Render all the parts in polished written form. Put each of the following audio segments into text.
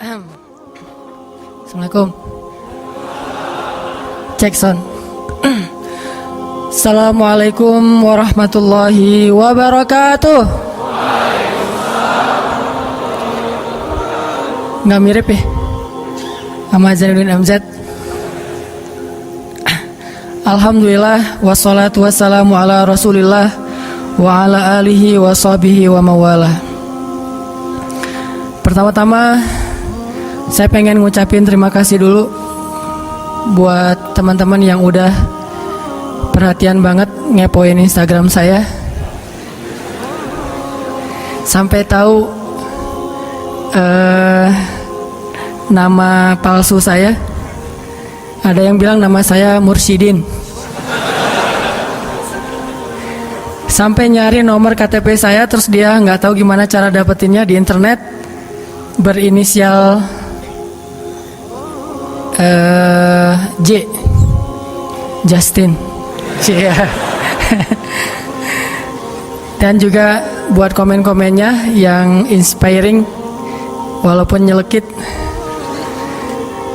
Assalamualaikum. Cek sound. Assalamualaikum warahmatullahi wabarakatuh. Nggak mirip ya sama Zainuddin MZ. Alhamdulillah wassalatu wassalamu ala rasulillah wa ala alihi wa sahbihi wa mawala. Pertama-tama saya pengen ngucapin terima kasih dulu buat teman-teman yang udah perhatian banget ngepoin Instagram saya, sampai tahu nama palsu saya. Ada yang bilang nama saya Mursyidin. Sampai nyari nomor KTP saya, terus dia nggak tahu gimana cara dapetinnya di internet. Berinisial J, Justin. Yeah. Dan juga buat komen-komennya yang inspiring walaupun nyelekit.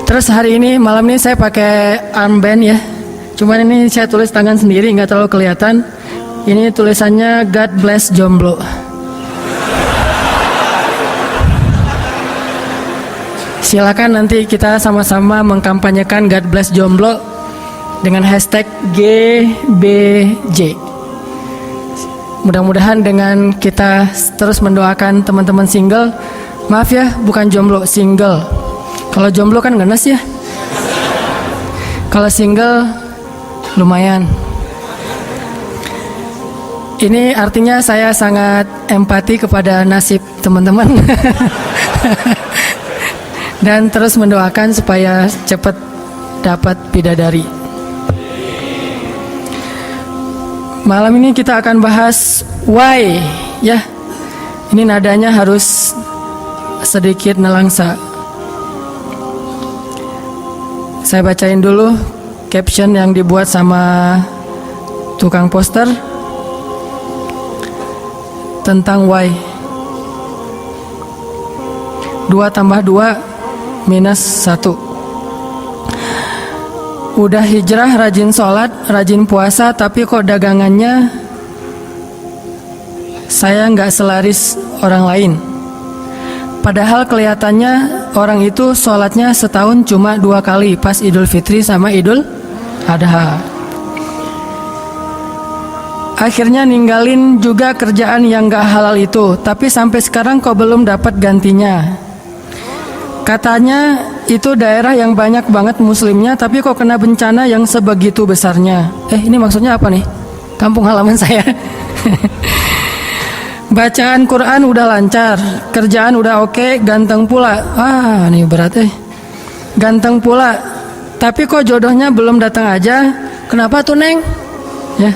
Terus hari ini malam ini saya pakai armband ya. Cuman ini saya tulis tangan sendiri, nggak terlalu kelihatan. Ini tulisannya God bless jomblo. Silakan nanti kita sama-sama mengkampanyekan God bless jomblo dengan hashtag GBJ. Mudah-mudahan dengan kita terus mendoakan teman-teman single, maaf ya bukan jomblo, single. Kalau jomblo kan ngenes ya. Kalau single lumayan. Ini artinya saya sangat empati kepada nasib teman-teman. Dan terus mendoakan supaya cepat dapat bidadari. Malam ini kita akan bahas why ya. Ini nadanya harus sedikit nelangsa. Saya bacain dulu caption yang dibuat sama tukang poster tentang why. 2 tambah 2 minus 1. Udah hijrah, rajin sholat, rajin puasa, tapi kok dagangannya saya nggak selaris orang lain. Padahal kelihatannya orang itu sholatnya setahun cuma 2 kali, pas Idul Fitri sama Idul Adha. Akhirnya ninggalin juga kerjaan yang nggak halal itu, tapi sampai sekarang kok belum dapat gantinya. Katanya itu daerah yang banyak banget muslimnya, tapi kok kena bencana yang sebegitu besarnya. Ini maksudnya apa nih? Kampung halaman saya. Bacaan Quran udah lancar, kerjaan udah oke, ganteng pula. Ini berat Ganteng pula, tapi kok jodohnya belum datang aja. Kenapa tuh Neng? Ya,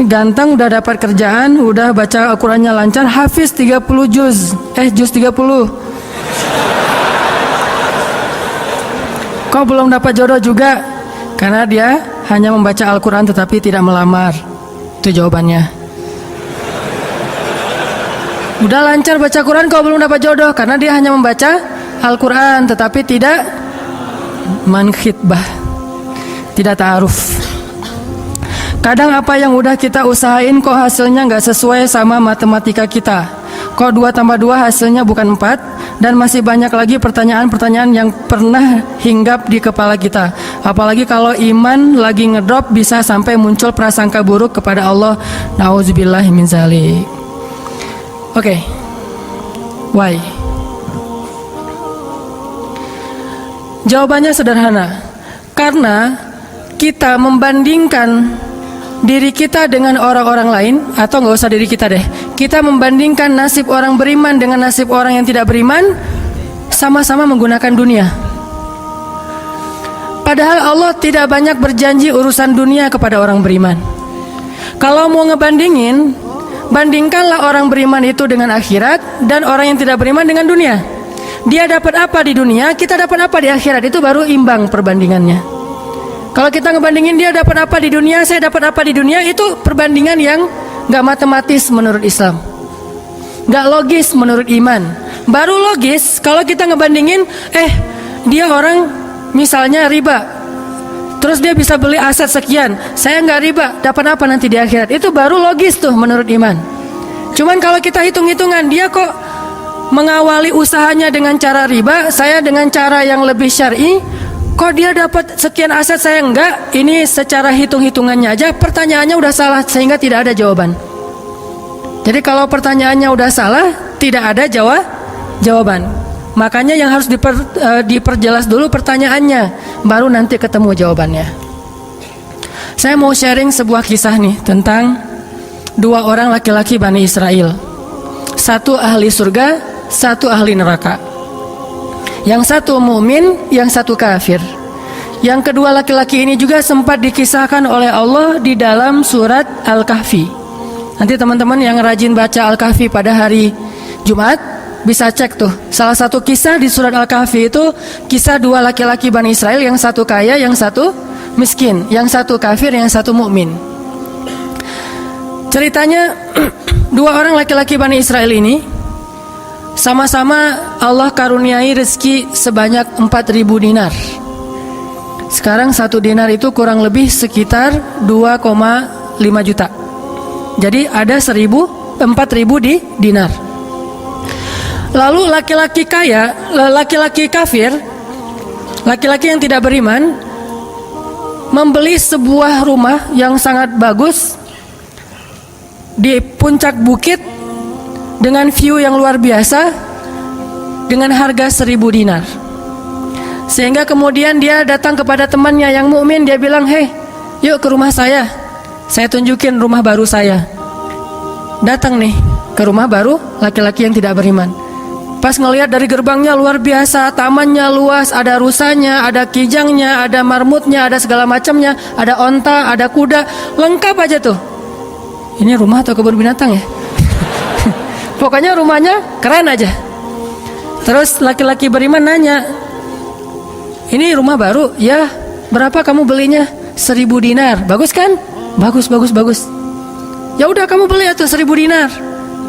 ganteng udah dapat kerjaan, udah baca Al-Qurannya lancar, hafiz 30 juz. Juz 30. Kok belum dapat jodoh juga? Karena dia hanya membaca Al-Quran tetapi tidak melamar. Itu jawabannya. Udah lancar baca Quran kok belum dapat jodoh? Karena dia hanya membaca Al-Quran tetapi tidak mankhitbah, tidak ta'aruf. Kadang apa yang udah kita usahain kok hasilnya gak sesuai sama matematika kita. Kok 2 tambah 2 hasilnya bukan 4. Dan masih banyak lagi pertanyaan-pertanyaan yang pernah hinggap di kepala kita. Apalagi kalau iman lagi ngedrop, bisa sampai muncul prasangka buruk kepada Allah. Nauzubillahi min dzalik. Oke. Why? Jawabannya sederhana. Karena kita membandingkan diri kita dengan orang-orang lain, atau nggak usah diri kita deh, kita membandingkan nasib orang beriman dengan nasib orang yang tidak beriman, sama-sama menggunakan dunia. Padahal Allah tidak banyak berjanji urusan dunia kepada orang beriman. Kalau mau ngebandingin, bandingkanlah orang beriman itu dengan akhirat dan orang yang tidak beriman dengan dunia. Dia dapat apa di dunia, kita dapat apa di akhirat, itu baru imbang perbandingannya. Kalau kita ngebandingin dia dapat apa di dunia, saya dapat apa di dunia, itu perbandingan yang gak matematis menurut Islam, gak logis menurut iman. Baru logis kalau kita ngebandingin, dia orang misalnya riba, terus dia bisa beli aset sekian, saya nggak riba, dapat apa nanti di akhirat? Itu baru logis tuh menurut iman. Cuman kalau kita hitung-hitungan, dia kok mengawali usahanya dengan cara riba, saya dengan cara yang lebih syar'i, kok dia dapat sekian aset, saya enggak. Ini secara hitung-hitungannya aja pertanyaannya udah salah, sehingga tidak ada jawaban. Jadi kalau pertanyaannya udah salah, tidak ada jawaban. Makanya yang harus diperjelas dulu pertanyaannya, baru nanti ketemu jawabannya. Saya mau sharing sebuah kisah nih tentang dua orang laki-laki Bani Israel. Satu ahli surga, satu ahli neraka. Yang satu mukmin, yang satu kafir. Yang kedua laki-laki ini juga sempat dikisahkan oleh Allah di dalam surat Al-Kahfi. Nanti teman-teman yang rajin baca Al-Kahfi pada hari Jumat bisa cek tuh. Salah satu kisah di surat Al-Kahfi itu kisah dua laki-laki Bani Israel, yang satu kaya, yang satu miskin, yang satu kafir, yang satu mukmin. Ceritanya dua orang laki-laki Bani Israel ini sama-sama Allah karuniai rezeki sebanyak 4.000 dinar. Sekarang 1 dinar itu kurang lebih sekitar 2,5 juta. Jadi ada 4.000 di dinar. Lalu laki-laki kaya, laki-laki kafir, laki-laki yang tidak beriman, membeli sebuah rumah yang sangat bagus di puncak bukit dengan view yang luar biasa dengan harga 1.000 dinar. Sehingga kemudian dia datang kepada temannya yang mukmin, dia bilang, "Hei, yuk ke rumah saya tunjukin rumah baru saya." Datang nih ke rumah baru laki-laki yang tidak beriman. Pas ngelihat dari gerbangnya luar biasa, tamannya luas, ada rusanya, ada kijangnya, ada marmutnya, ada segala macamnya, ada onta, ada kuda, lengkap aja tuh. Ini rumah atau kebun binatang ya? Pokoknya rumahnya keren aja. Terus laki-laki beriman nanya, "Ini rumah baru?" "Ya." "Berapa kamu belinya?" 1.000 dinar. "Bagus kan?" Bagus. "Ya udah kamu beli atau 1.000 dinar.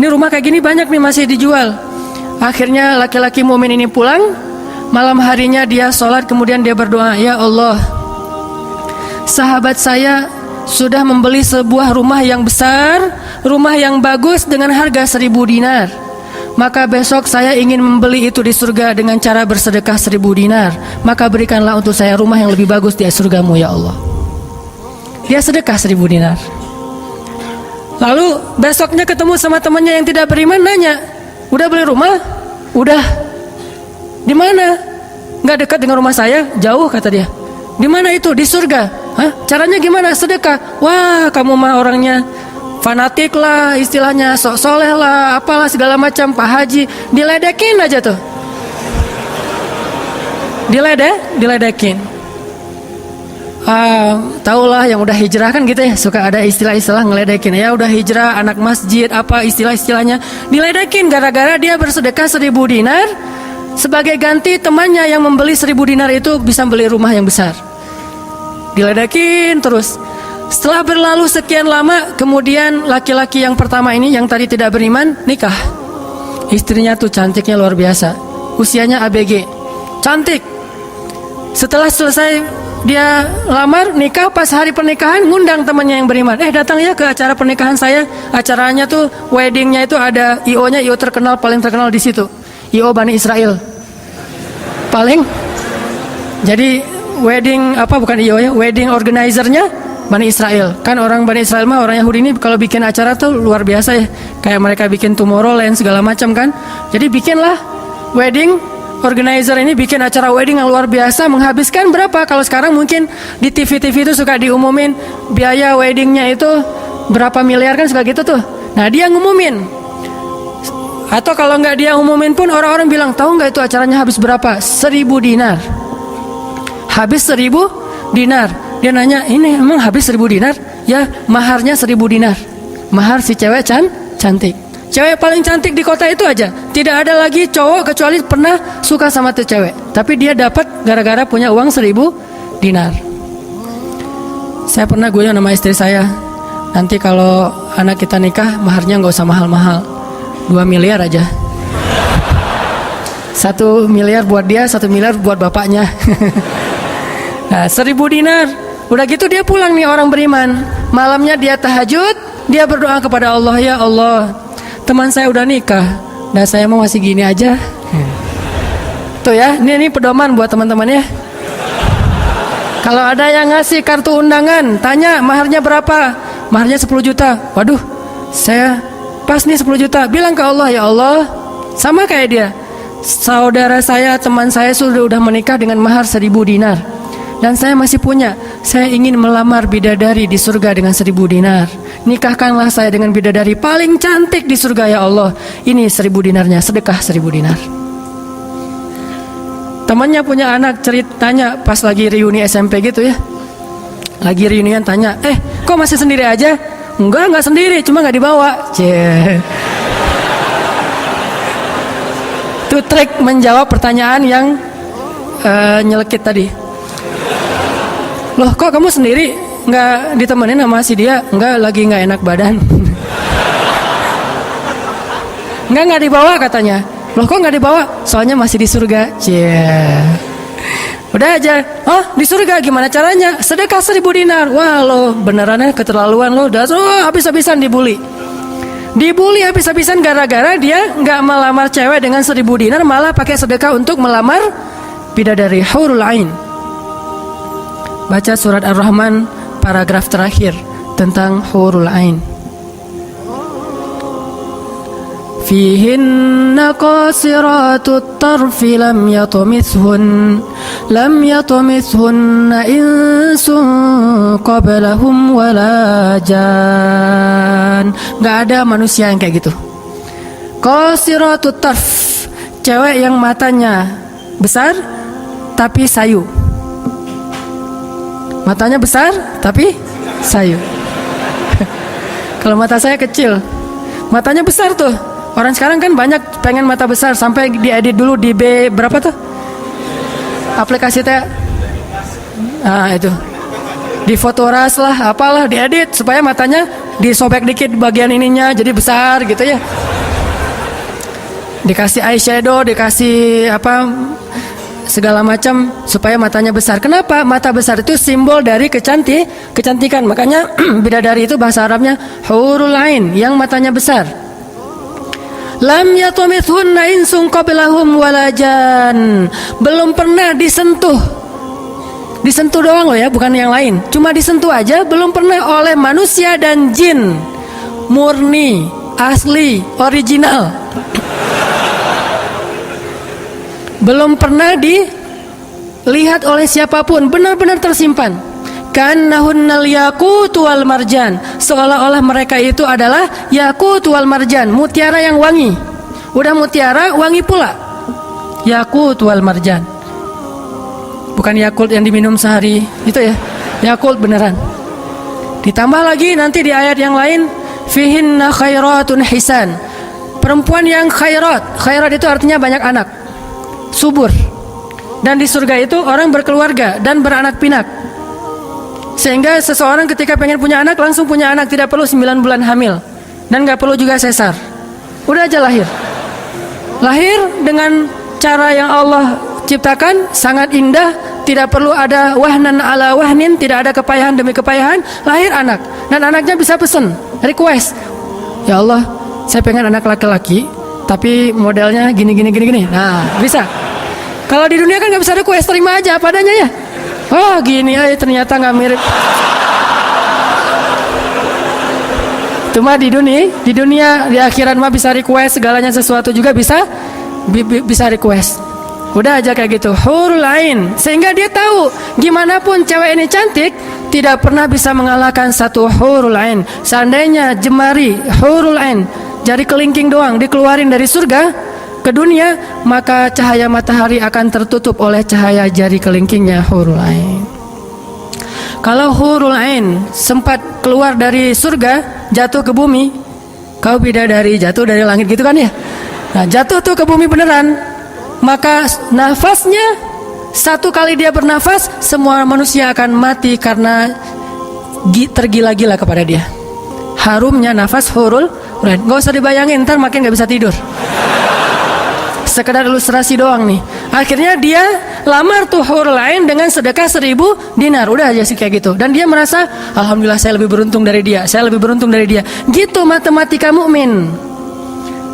Ini rumah kayak gini banyak nih masih dijual." Akhirnya laki-laki mukmin ini pulang. Malam harinya dia sholat, kemudian dia berdoa, "Ya Allah, sahabat saya sudah membeli sebuah rumah yang besar, rumah yang bagus dengan harga 1.000 dinar. Maka besok saya ingin membeli itu di surga dengan cara bersedekah 1.000 dinar. Maka berikanlah untuk saya rumah yang lebih bagus di surgamu ya Allah." Dia sedekah 1.000 dinar. Lalu besoknya ketemu sama temannya yang tidak beriman, nanya, "Udah beli rumah?" "Udah." "Di mana?" "Nggak dekat dengan rumah saya, jauh," kata dia. "Di mana itu?" "Di surga." "Hah? Caranya gimana?" "Sedekah." "Wah, kamu mah orangnya fanatik lah, istilahnya sok soleh lah, apalah segala macam, Pak Haji." Diledekin aja tuh. Diledekin. Taulah yang udah hijrah kan gitu ya, suka ada istilah-istilah ngeledekin. Ya udah hijrah, anak masjid, apa istilah-istilahnya. Diledekin gara-gara dia bersedekah 1.000 dinar. Sebagai ganti temannya yang membeli 1.000 dinar itu bisa beli rumah yang besar. Diledekin terus. Setelah berlalu sekian lama, kemudian laki-laki yang pertama ini yang tadi tidak beriman nikah. Istrinya tuh cantiknya luar biasa, usianya ABG, cantik. Setelah selesai dia lamar, nikah, pas hari pernikahan ngundang temannya yang beriman, "Datang ya ke acara pernikahan saya." Acaranya tuh weddingnya itu ada IO-nya, IO terkenal, paling terkenal di situ, IO Bani Israel. Paling. Jadi wedding bukan IO ya, wedding organizer-nya Bani Israel. Kan orang Bani Israel mah, orang Yahudi ini kalau bikin acara tuh luar biasa ya. Kayak mereka bikin Tomorrowland segala macam kan. Jadi bikinlah wedding organizer ini bikin acara wedding yang luar biasa, menghabiskan berapa? Kalau sekarang mungkin di TV-TV itu suka diumumin biaya weddingnya itu berapa miliar kan, suka gitu tuh. Nah dia ngumumin. Atau kalau nggak dia umumin pun orang-orang bilang, "Tahu nggak itu acaranya habis berapa?" 1.000 dinar. Habis 1.000 dinar. Dia nanya, "Ini emang habis 1.000 dinar?" "Ya, maharnya 1.000 dinar. Mahar si cewek cantik. Cewek paling cantik di kota itu aja. Tidak ada lagi cowok kecuali pernah suka sama tuh cewek. Tapi dia dapat gara-gara punya uang 1.000 dinar. Saya pernah guyon sama istri saya, "Nanti kalau anak kita nikah, maharnya nggak usah mahal-mahal, 2 miliar aja." 1 miliar buat dia, 1 miliar buat bapaknya. Nah, 1000 dinar. Udah gitu dia pulang nih orang beriman. Malamnya dia tahajud, dia berdoa kepada Allah, ya Allah, teman saya udah nikah, dan saya mau masih gini aja. Tuh ya, ini pedoman buat teman-teman ya. Kalau ada yang ngasih kartu undangan, tanya maharnya berapa? Maharnya 10 juta. Waduh, saya pas nih 10 juta. Bilang ke Allah, ya Allah, sama kayak dia, saudara saya, teman saya sudah menikah dengan mahar 1000 dinar, dan saya masih punya. Saya ingin melamar bidadari di surga dengan 1000 dinar. Nikahkanlah saya dengan bidadari paling cantik di surga, ya Allah. Ini 1000 dinarnya, sedekah 1000 dinar. Temannya punya anak, ceritanya pas lagi reuni SMP gitu ya. Lagi reunian, tanya, kok masih sendiri aja? Enggak sendiri, cuma nggak dibawa. Itu trik menjawab pertanyaan yang nyelekit tadi. Loh, kok kamu sendiri? Nggak ditemenin sama si dia? Enggak, lagi nggak enak badan. Nggak dibawa katanya. Loh, kok nggak dibawa? Soalnya masih di surga. Udah aja. Oh, di surga gimana caranya? Sedekah 1000 dinar. Wah, lo benerannya keterlaluan lo. Udah habis-habisan dibully. Dibully habis-habisan gara-gara dia nggak melamar cewek dengan 1000 dinar, malah pakai sedekah untuk melamar bidadari hurul ain. Baca surat Ar-Rahman paragraf terakhir tentang hurul ain. Fihinna qasiratut tarfi lam yatumithunna insun qablahum wala jan. Gak ada manusia yang kayak gitu. Qasiratut tarf, cewek yang matanya besar tapi sayu. Matanya besar tapi sayu. Kalau mata saya kecil, matanya besar tuh. Orang sekarang kan banyak pengen mata besar, sampai diedit dulu di berapa tuh aplikasi teh. Nah itu, di Fotoras lah, apalah, diedit supaya matanya disobek dikit bagian ininya jadi besar gitu ya. Dikasih eyeshadow, dikasih apa segala macam supaya matanya besar. Kenapa? Mata besar itu simbol dari kecantikan. Makanya bidadari itu bahasa Arabnya hurul ain, yang matanya besar. Lam yatumithunna insun qablahum walajan. Belum pernah disentuh. Disentuh doang loh ya, bukan yang lain. Cuma disentuh aja, belum pernah oleh manusia dan jin. Murni, asli, original. Belum pernah dilihat oleh siapapun, benar-benar tersimpan. Kannahunnal yaqut wal marjan, seolah-olah mereka itu adalah yaqut wal marjan, mutiara yang wangi. Udah mutiara, wangi pula. Yaqut wal marjan, bukan Yakult yang diminum sehari itu ya, Yakult beneran. Ditambah lagi nanti di ayat yang lain, fihinna khairatun hisan, perempuan yang khairat. Khairat itu artinya banyak anak, subur. Dan di surga itu orang berkeluarga dan beranak pinak, sehingga seseorang ketika pengen punya anak langsung punya anak, tidak perlu 9 bulan hamil dan gak perlu juga sesar. Udah aja lahir. Lahir dengan cara yang Allah ciptakan, sangat indah, tidak perlu ada wahnan ala wahnin, tidak ada kepayahan demi kepayahan. Lahir anak, dan anaknya bisa pesen, request, ya Allah, saya pengen anak laki-laki tapi modelnya gini. Nah, bisa. Kalau di dunia kan gak bisa request, terima aja padanya ya. Oh gini aja, ternyata nggak mirip. Cuma di dunia di akhirat mah bisa request segalanya, sesuatu juga bisa request. Udah aja kayak gitu, hurul ain. Sehingga dia tahu gimana pun cewek ini cantik, tidak pernah bisa mengalahkan satu hurul ain. Seandainya jemari hurul ain, jari kelingking doang, dikeluarin dari surga ke dunia, maka cahaya matahari akan tertutup oleh cahaya jari kelingkingnya hurul ain. Kalau hurul ain sempat keluar dari surga, jatuh ke bumi, kau bidadari jatuh dari langit gitu kan ya. Nah, jatuh tuh ke bumi beneran, maka nafasnya, satu kali dia bernafas, semua manusia akan mati karena tergila-gila kepada dia. Harumnya nafas hurul ain. Gak usah dibayangin, ntar makin gak bisa tidur. sekedar ilustrasi doang nih. Akhirnya dia lamar tuh hurul ain dengan sedekah 1000 dinar. Udah aja sih kayak gitu. Dan dia merasa, alhamdulillah saya lebih beruntung dari dia. Saya lebih beruntung dari dia. Gitu matematika mukmin.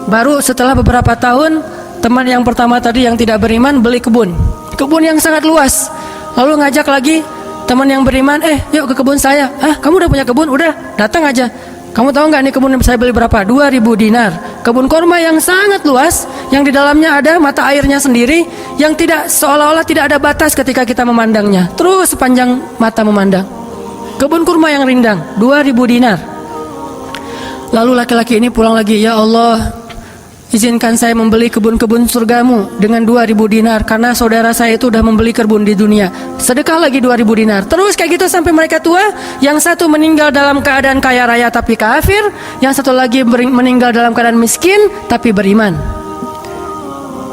Baru setelah beberapa tahun, teman yang pertama tadi yang tidak beriman beli kebun. Kebun yang sangat luas. Lalu ngajak lagi teman yang beriman, yuk ke kebun saya. Kamu udah punya kebun? Udah, datang aja. Kamu tahu nggak nih kebun yang saya beli berapa? 2000 dinar. Kebun korma yang sangat luas, yang di dalamnya ada mata airnya sendiri, yang tidak seolah-olah tidak ada batas ketika kita memandangnya. Terus sepanjang mata memandang. Kebun kurma yang rindang, 2000 dinar. Lalu laki-laki ini pulang lagi, ya Allah, izinkan saya membeli kebun-kebun surgamu dengan 2000 dinar karena saudara saya itu udah membeli kebun di dunia. Sedekah lagi 2000 dinar. Terus kayak gitu sampai mereka tua. Yang satu meninggal dalam keadaan kaya raya tapi kafir, yang satu lagi meninggal dalam keadaan miskin tapi beriman.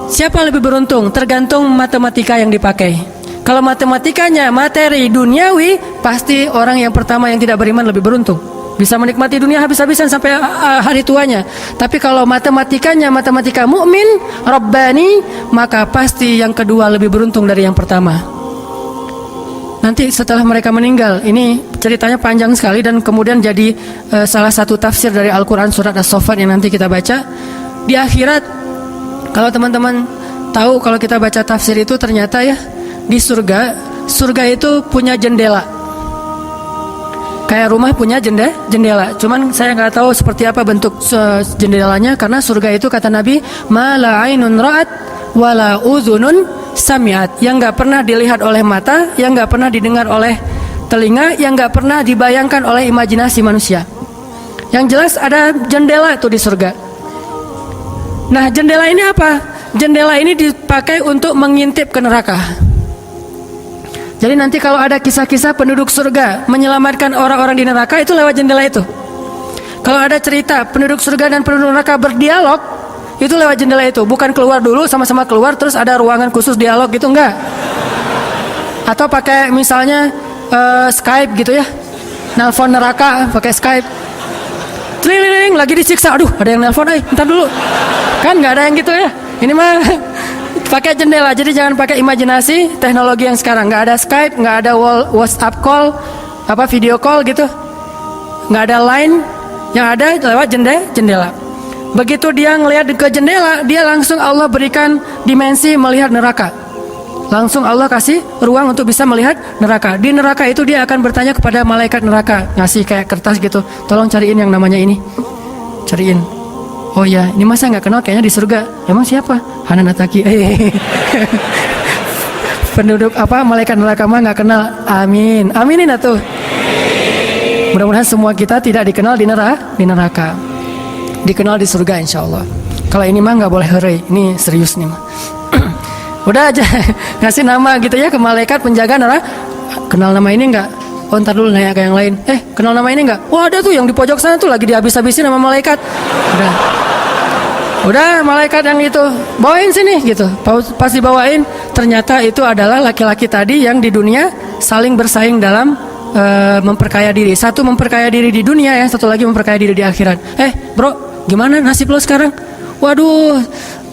Siapa lebih beruntung? Tergantung matematika yang dipakai. Kalau matematikanya materi duniawi, pasti orang yang pertama yang tidak beriman lebih beruntung. Bisa menikmati dunia habis-habisan sampai hari tuanya. Tapi kalau matematikanya matematika mukmin, Rabbani, maka pasti yang kedua lebih beruntung dari yang pertama. Nanti setelah mereka meninggal, ini ceritanya panjang sekali dan kemudian jadi salah satu tafsir dari Al-Quran surat As-Saffat yang nanti kita baca. Di akhirat, kalau teman-teman tahu, kalau kita baca tafsir itu ternyata ya, di surga itu punya jendela. Kayak rumah punya jendela. Cuman saya nggak tahu seperti apa bentuk jendelanya, karena surga itu kata Nabi, ma la ainun ra'at wa la udhunun sami'at, yang nggak pernah dilihat oleh mata, yang nggak pernah didengar oleh telinga, yang nggak pernah dibayangkan oleh imajinasi manusia. Yang jelas ada jendela tuh di surga. Nah, jendela ini apa? Jendela ini dipakai untuk mengintip ke neraka. Jadi nanti kalau ada kisah-kisah penduduk surga menyelamatkan orang-orang di neraka, itu lewat jendela itu. Kalau ada cerita penduduk surga dan penduduk neraka berdialog, itu lewat jendela itu. Bukan keluar dulu, sama-sama keluar terus ada ruangan khusus dialog gitu, enggak. Atau pakai misalnya Skype gitu ya, nelpon neraka pakai Skype. Tling, lagi disiksa, aduh ada yang nelpon, ntar dulu. Kan nggak ada yang gitu ya. Ini mah pakai jendela. Jadi jangan pakai imajinasi teknologi yang sekarang. Nggak ada Skype, nggak ada WhatsApp call, video call gitu, nggak ada line. Yang ada lewat jendela. Begitu dia ngelihat ke jendela, dia langsung Allah berikan dimensi melihat neraka. Langsung Allah kasih ruang untuk bisa melihat neraka. Di neraka itu dia akan bertanya kepada malaikat neraka, ngasih kayak kertas gitu, tolong cariin yang namanya ini, cariin. Oh ya, ini masa nggak kenal, kayaknya di surga. Emang siapa? Hanan Ataki. Penduduk malaikat neraka mah nggak kenal. Amin, aminin atuh. Mudah-mudahan semua kita tidak dikenal di neraka, dikenal di surga insya Allah. Kalau ini mah nggak boleh hore, ini serius nih mah. Udah aja ngasih nama gitu ya ke malaikat penjaga neraka. Kenal nama ini nggak? Oh ntar dulu nanya ke yang lain. Kenal nama ini nggak? Wah ada tuh yang di pojok sana tuh lagi dihabis-habisin sama malaikat. Udah malaikat yang itu bawain sini gitu. Pas dibawain ternyata itu adalah laki-laki tadi yang di dunia saling bersaing dalam memperkaya diri. Satu memperkaya diri di dunia, yang satu lagi memperkaya diri di akhirat. Bro, gimana nasib lo sekarang? Waduh,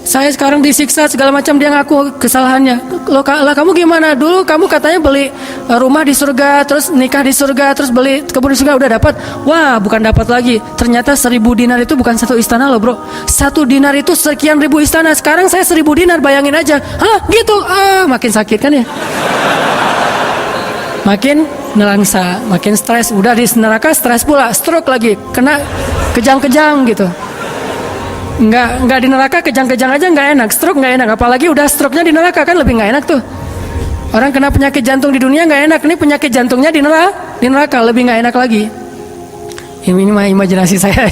saya sekarang disiksa segala macam, dia ngaku kesalahannya. Lah kamu gimana? Dulu kamu katanya beli rumah di surga, terus nikah di surga, terus beli kebun di surga, udah dapat. Wah, bukan dapat lagi. Ternyata 1000 dinar itu bukan satu istana loh, bro. 1 dinar itu sekian ribu istana. Sekarang saya 1000 dinar, bayangin aja. Gitu. Makin sakit kan ya? Makin nelangsa, makin stres. Udah di neraka stres pula, stroke lagi, kena kejang-kejang gitu. Nggak di neraka kejang-kejang aja nggak enak, stroke nggak enak, apalagi udah stroke-nya di neraka kan lebih nggak enak tuh. Orang kena penyakit jantung di dunia nggak enak, ini penyakit jantungnya di neraka lebih nggak enak lagi. Ini mah imajinasi saya.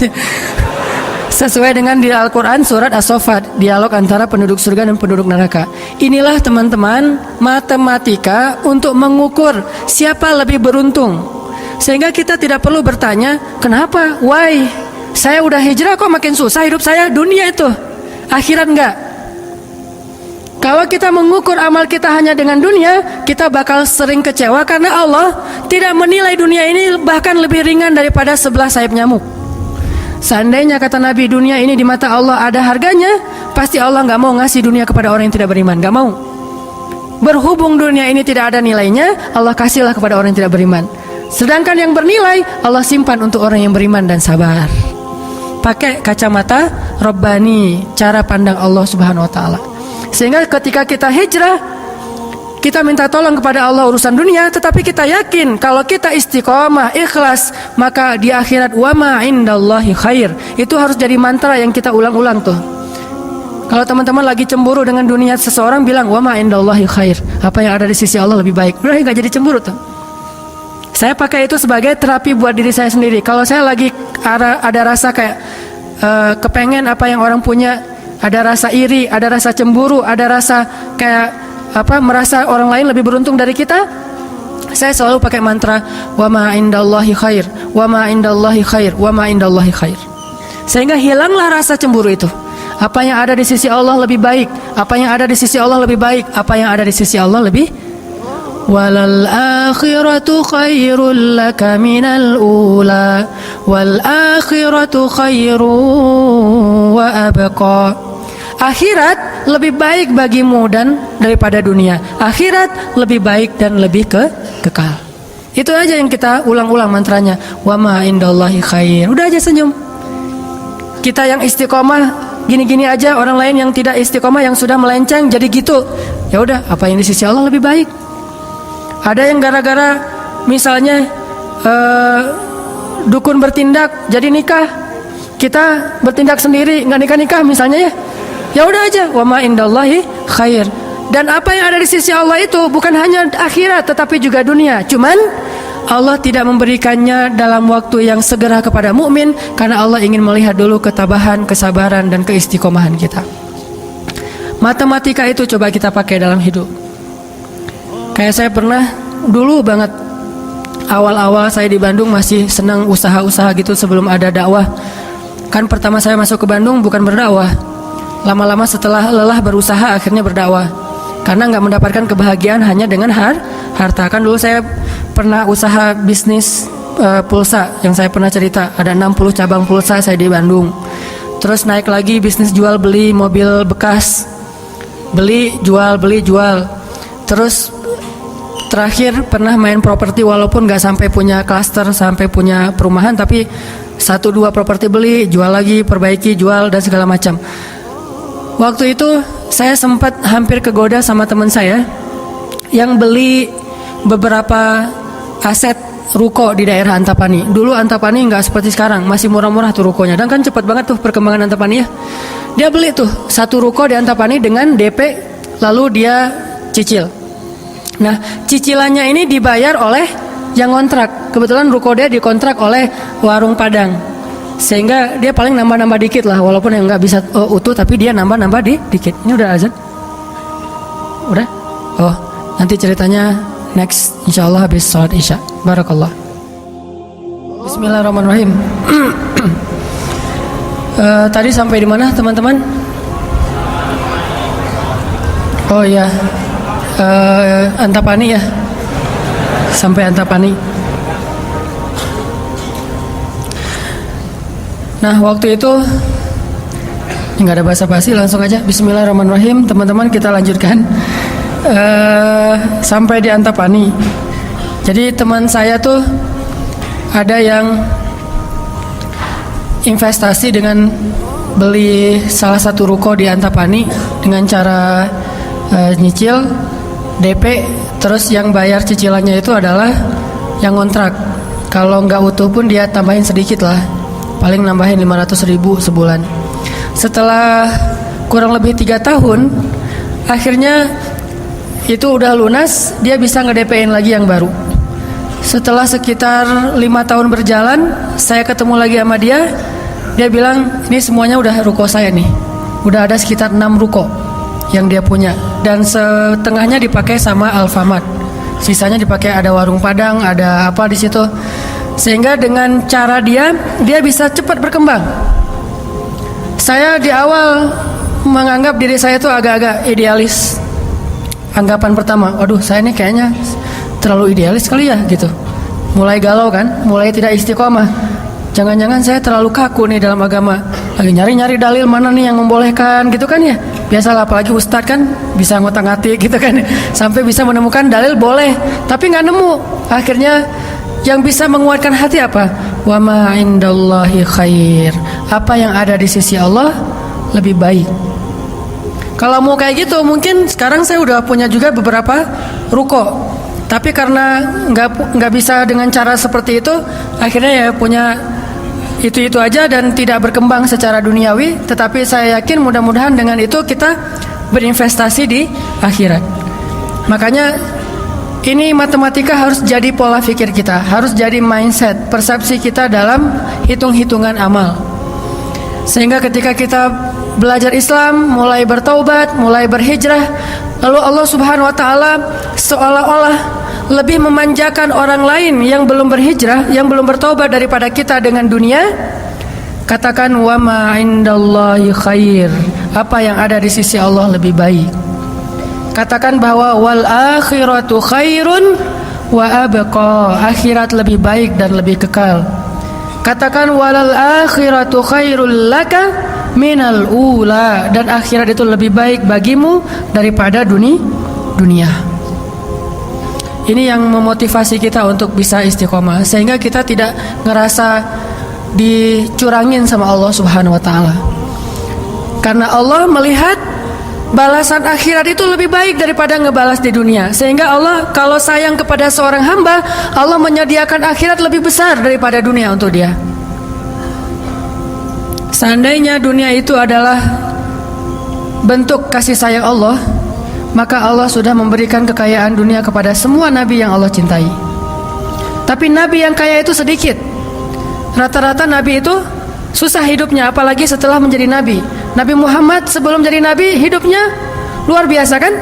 Sesuai dengan di Al-Quran surat As-Saffat, dialog antara penduduk surga dan penduduk neraka. Inilah teman-teman matematika untuk mengukur siapa lebih beruntung. Sehingga kita tidak perlu bertanya, kenapa? Why? Saya udah hijrah kok makin susah hidup saya. Dunia itu, akhirat enggak. Kalau kita mengukur amal kita hanya dengan dunia, kita bakal sering kecewa karena Allah tidak menilai dunia ini bahkan lebih ringan daripada 11 sayap nyamuk. Seandainya kata Nabi dunia ini di mata Allah ada harganya, pasti Allah nggak mau ngasih dunia kepada orang yang tidak beriman, nggak mau. Berhubung dunia ini tidak ada nilainya, Allah kasihlah kepada orang yang tidak beriman. Sedangkan yang bernilai Allah simpan untuk orang yang beriman dan sabar. Pakai kacamata Rabbani, cara pandang Allah Subhanahu wa taala. Sehingga ketika kita hijrah, kita minta tolong kepada Allah urusan dunia, tetapi kita yakin kalau kita istiqomah, ikhlas, maka di akhirat wa ma indallahi khair. Itu harus jadi mantra yang kita ulang-ulang tuh. Kalau teman-teman lagi cemburu dengan dunia seseorang, bilang wa ma indallahi khair. Apa yang ada di sisi Allah lebih baik. Udah nggak jadi cemburu tuh. Saya pakai itu sebagai terapi buat diri saya sendiri. Kalau saya lagi ada rasa kayak kepengen apa yang orang punya, ada rasa iri, ada rasa cemburu, ada rasa kayak merasa orang lain lebih beruntung dari kita, saya selalu pakai mantra wa ma indallahi khair, wa ma indallahi khair, wa ma indallahi khair. Sehingga hilanglah rasa cemburu itu. Apa yang ada di sisi Allah lebih baik, apa yang ada di sisi Allah lebih baik, apa yang ada di sisi Allah lebih. Walal akhiratu khairul laka minal ula, wal akhiratu khairu wa abqa. Akhirat lebih baik bagimu dan daripada dunia. Akhirat lebih baik dan lebih kekal. Itu aja yang kita ulang-ulang mantranya. Wa ma indallahi khair. Udah aja senyum. Kita yang istiqomah gini-gini aja, orang lain yang tidak istiqomah, yang sudah melenceng jadi gitu. Ya udah, apa yang di sisi Allah lebih baik. Ada yang gara-gara misalnya dukun bertindak jadi nikah, kita bertindak sendiri nggak nikah-nikah misalnya ya. Ya udah aja, wa ma indallahi khair. Dan apa yang ada di sisi Allah itu bukan hanya akhirat tetapi juga dunia. Cuman Allah tidak memberikannya dalam waktu yang segera kepada mukmin karena Allah ingin melihat dulu ketabahan, kesabaran dan keistiqomahan kita. Matematika itu coba kita pakai dalam hidup. Kayak saya pernah dulu banget, awal-awal saya di Bandung masih senang usaha-usaha gitu sebelum ada dakwah. Kan pertama saya masuk ke Bandung bukan berdakwah. Lama-lama setelah lelah berusaha akhirnya berdakwah. Karena nggak mendapatkan kebahagiaan hanya dengan harta. Kan dulu saya pernah usaha bisnis pulsa yang saya pernah cerita. Ada 60 cabang pulsa saya di Bandung. Terus naik lagi bisnis jual beli mobil bekas. Beli, jual. Terus terakhir pernah main properti walaupun nggak sampai punya klaster, sampai punya perumahan, tapi 1-2 properti beli, jual lagi, perbaiki, jual dan segala macam. Waktu itu saya sempat hampir kegoda sama teman saya yang beli beberapa aset ruko di daerah Antapani. Dulu Antapani nggak seperti sekarang, masih murah-murah tuh rukonya. Dan kan cepat banget tuh perkembangan Antapani ya. Dia beli tuh 1 ruko di Antapani dengan DP, lalu dia cicil. Nah, cicilannya ini dibayar oleh yang kontrak. Kebetulan ruko dia dikontrak oleh warung Padang. Sehingga dia paling nambah-nambah dikit lah, walaupun yang nggak bisa utuh, tapi dia nambah-nambah dikit. Ini udah azan? Udah? Oh, nanti ceritanya next, insya Allah habis sholat isya. Barakallah. Bismillahirrahmanirrahim. Tadi sampai di mana teman-teman? Oh iya, Antapani ya. Sampai Antapani. Nah waktu itu nggak ada basa-basi, langsung aja Bismillahirrahmanirrahim. Teman-teman kita lanjutkan sampai di Antapani. Jadi teman saya tuh ada yang investasi dengan beli salah satu ruko di Antapani dengan cara nyicil DP, terus yang bayar cicilannya itu adalah yang kontrak. Kalau nggak utuh pun dia tambahin sedikit lah, paling nambahin 500.000 sebulan. Setelah kurang lebih 3 tahun, akhirnya itu udah lunas, dia bisa nge-DP-in lagi yang baru. Setelah sekitar 5 tahun berjalan, saya ketemu lagi sama dia. Dia bilang, ini semuanya udah ruko saya nih. Udah ada sekitar 6 ruko yang dia punya, dan setengahnya dipakai sama Alfamart, sisanya dipakai ada warung Padang, ada apa di situ. Sehingga dengan cara dia bisa cepat berkembang. Saya di awal menganggap diri saya itu agak-agak idealis. Anggapan pertama, waduh saya ini kayaknya terlalu idealis kali ya gitu. Mulai galau kan, mulai tidak istiqomah. jangan-jangan saya terlalu kaku nih dalam agama, lagi nyari-nyari dalil mana nih yang membolehkan gitu kan ya. Biasalah, apalagi ustadz kan bisa ngotak-ngatik gitu kan, sampai bisa menemukan dalil boleh tapi nggak nemu. Akhirnya yang bisa menguatkan hati apa? Wa ma indallahi khair, apa yang ada di sisi Allah lebih baik. Kalau mau kayak gitu, mungkin sekarang saya udah punya juga beberapa ruko, tapi karena nggak bisa dengan cara seperti itu, akhirnya ya punya itu aja dan tidak berkembang secara duniawi. Tetapi saya yakin mudah-mudahan dengan itu kita berinvestasi di akhirat. Makanya ini matematika harus jadi pola pikir kita, harus jadi mindset, persepsi kita dalam hitung-hitungan amal. Sehingga ketika kita belajar Islam, mulai bertaubat, mulai berhijrah, lalu Allah Subhanahu wa taala seolah-olah lebih memanjakan orang lain yang belum berhijrah, yang belum bertaubat daripada kita dengan dunia. Katakan wa ma indallahi khair, apa yang ada di sisi Allah lebih baik. Katakan bahwa wal akhiratu khairun wa abqa, akhirat lebih baik dan lebih kekal. Katakan walal akhiratu khairul laka minal ula, dan akhirat itu lebih baik bagimu daripada dunia. Ini yang memotivasi kita untuk bisa istiqomah, sehingga kita tidak ngerasa dicurangin sama Allah Subhanahu wa taala. Karena Allah melihat balasan akhirat itu lebih baik daripada ngebalas di dunia. Sehingga Allah kalau sayang kepada seorang hamba, Allah menyediakan akhirat lebih besar daripada dunia untuk dia. Seandainya dunia itu adalah bentuk kasih sayang Allah, maka Allah sudah memberikan kekayaan dunia kepada semua nabi yang Allah cintai. Tapi nabi yang kaya itu sedikit. Rata-rata nabi itu susah hidupnya, apalagi setelah menjadi nabi. Nabi Muhammad sebelum jadi nabi hidupnya luar biasa kan?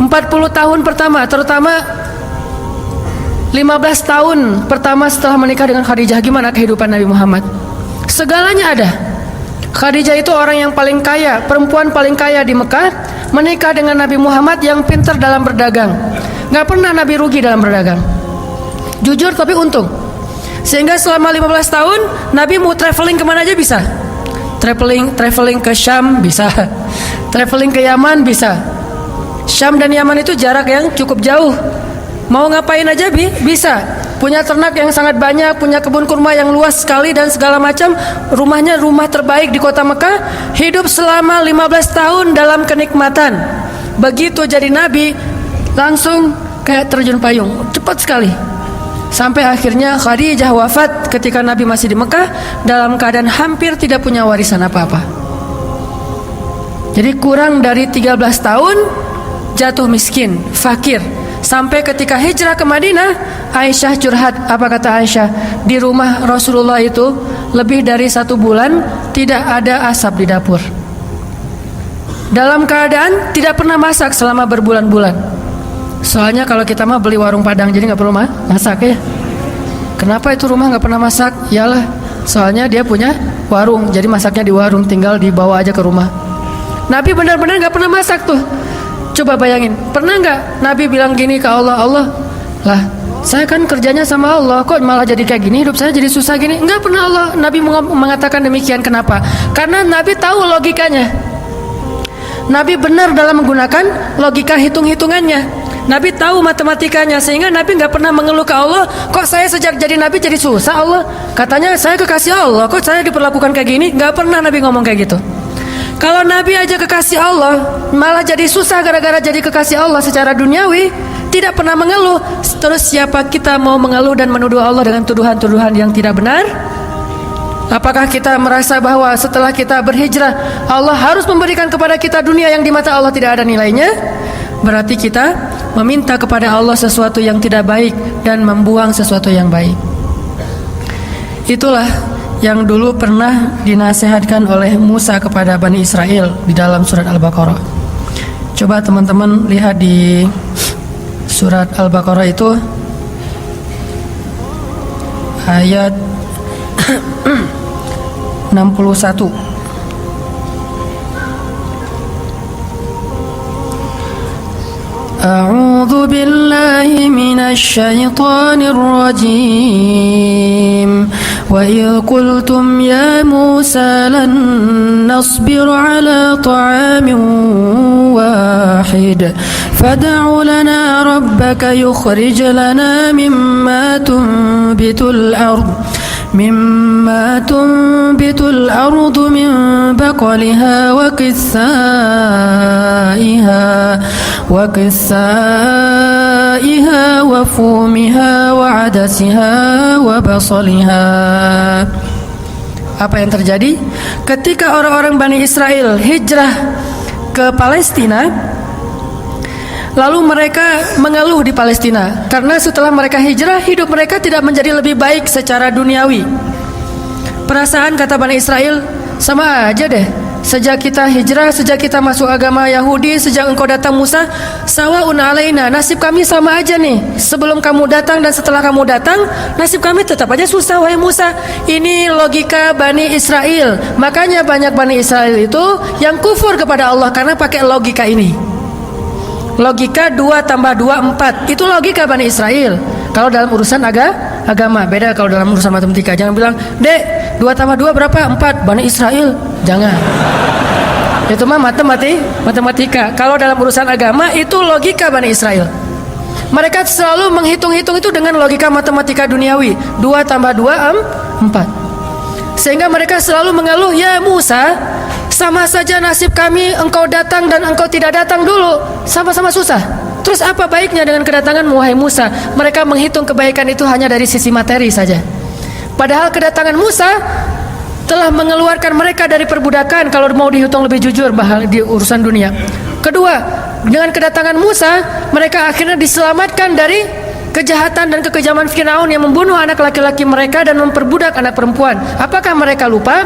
40 tahun pertama, terutama 15 tahun pertama setelah menikah dengan Khadijah, gimana kehidupan Nabi Muhammad? Segalanya ada. Khadijah itu orang yang paling kaya, perempuan paling kaya di Mekah, menikah dengan Nabi Muhammad yang pintar dalam berdagang. Gak pernah Nabi rugi dalam berdagang, jujur tapi untung. Sehingga selama 15 tahun Nabi mau traveling kemana aja bisa. Traveling ke Syam bisa, traveling ke Yaman bisa. Syam dan Yaman itu jarak yang cukup jauh. Mau ngapain aja bisa. Punya ternak yang sangat banyak, punya kebun kurma yang luas sekali dan segala macam. Rumahnya rumah terbaik di kota Mekah. Hidup selama 15 tahun dalam kenikmatan. Begitu jadi nabi, langsung kayak terjun payung, cepat sekali. Sampai akhirnya Khadijah wafat ketika Nabi masih di Mekah dalam keadaan hampir tidak punya warisan apa-apa. Jadi kurang dari 13 tahun jatuh miskin, fakir. Sampai ketika hijrah ke Madinah, Aisyah curhat. Apa kata Aisyah? Di rumah Rasulullah itu lebih dari 1 bulan tidak ada asap di dapur. Dalam keadaan tidak pernah masak selama berbulan-bulan. Soalnya kalau kita mah beli warung Padang, jadi nggak perlu masak ya. Kenapa itu rumah nggak pernah masak? Yalah, soalnya dia punya warung, jadi masaknya di warung, tinggal dibawa aja ke rumah. Nabi benar-benar nggak pernah masak tuh. Coba bayangin, pernah nggak Nabi bilang gini ke Allah, Allah, lah saya kan kerjanya sama Allah, kok malah jadi kayak gini, hidup saya jadi susah gini? Nggak pernah Allah Nabi mengatakan demikian. Kenapa? Karena Nabi tahu logikanya. Nabi benar dalam menggunakan logika hitung-hitungannya. Nabi tahu matematikanya, sehingga Nabi nggak pernah mengeluh ke Allah, kok saya sejak jadi Nabi jadi susah Allah. Katanya saya kekasih Allah, kok saya diperlakukan kayak gini? Nggak pernah Nabi ngomong kayak gitu. Kalau Nabi aja kekasih Allah malah jadi susah gara-gara jadi kekasih Allah secara duniawi, tidak pernah mengeluh. Terus siapa kita mau mengeluh dan menuduh Allah dengan tuduhan-tuduhan yang tidak benar? Apakah kita merasa bahwa setelah kita berhijrah Allah harus memberikan kepada kita dunia yang di mata Allah tidak ada nilainya? Berarti kita meminta kepada Allah sesuatu yang tidak baik dan membuang sesuatu yang baik. Itulah yang dulu pernah dinasihatkan oleh Musa kepada Bani Israel di dalam surat Al-Baqarah. Coba teman-teman lihat di surat Al-Baqarah itu ayat 61. A'udzu billahi minasy syaithanir rajim. وإذ قلتم يا موسى لن نصبر على طعام واحد فادع لنا ربك يخرج لنا مما تنبت الأرض من بقلها وقثائها وفومها وعدسها وبصلها. Apa yang terjadi ketika orang-orang Bani Israel hijrah ke Palestina? Lalu mereka mengeluh di Palestina karena setelah mereka hijrah, hidup mereka tidak menjadi lebih baik secara duniawi. Perasaan, kata Bani Israel, sama aja deh. Sejak kita hijrah, sejak kita masuk agama Yahudi, sejak engkau datang Musa, sawa'un alaina, nasib kami sama aja nih. Sebelum kamu datang dan setelah kamu datang, nasib kami tetap aja susah, wahai Musa. Ini logika Bani Israel. Makanya banyak Bani Israel itu yang kufur kepada Allah karena pakai logika ini. Logika 2 tambah 2 4. Itu logika Bani Israel. Kalau dalam urusan agama, beda kalau dalam urusan matematika. Jangan bilang, "Dek, 2 tambah 2 berapa?" 4. Bani Israel. Jangan. Itu mah matematika. Kalau dalam urusan agama itu logika Bani Israel. Mereka selalu menghitung-hitung itu dengan logika matematika duniawi. 2 tambah 2 4. Sehingga mereka selalu mengeluh, "Ya Musa, sama saja nasib kami engkau datang dan engkau tidak datang dulu, sama-sama susah. Terus apa baiknya dengan kedatangan wahai Musa?" Mereka menghitung kebaikan itu hanya dari sisi materi saja. Padahal kedatangan Musa telah mengeluarkan mereka dari perbudakan kalau mau dihitung lebih jujur di urusan dunia. Kedua, dengan kedatangan Musa, mereka akhirnya diselamatkan dari kejahatan dan kekejaman Firaun yang membunuh anak laki-laki mereka dan memperbudak anak perempuan. Apakah mereka lupa?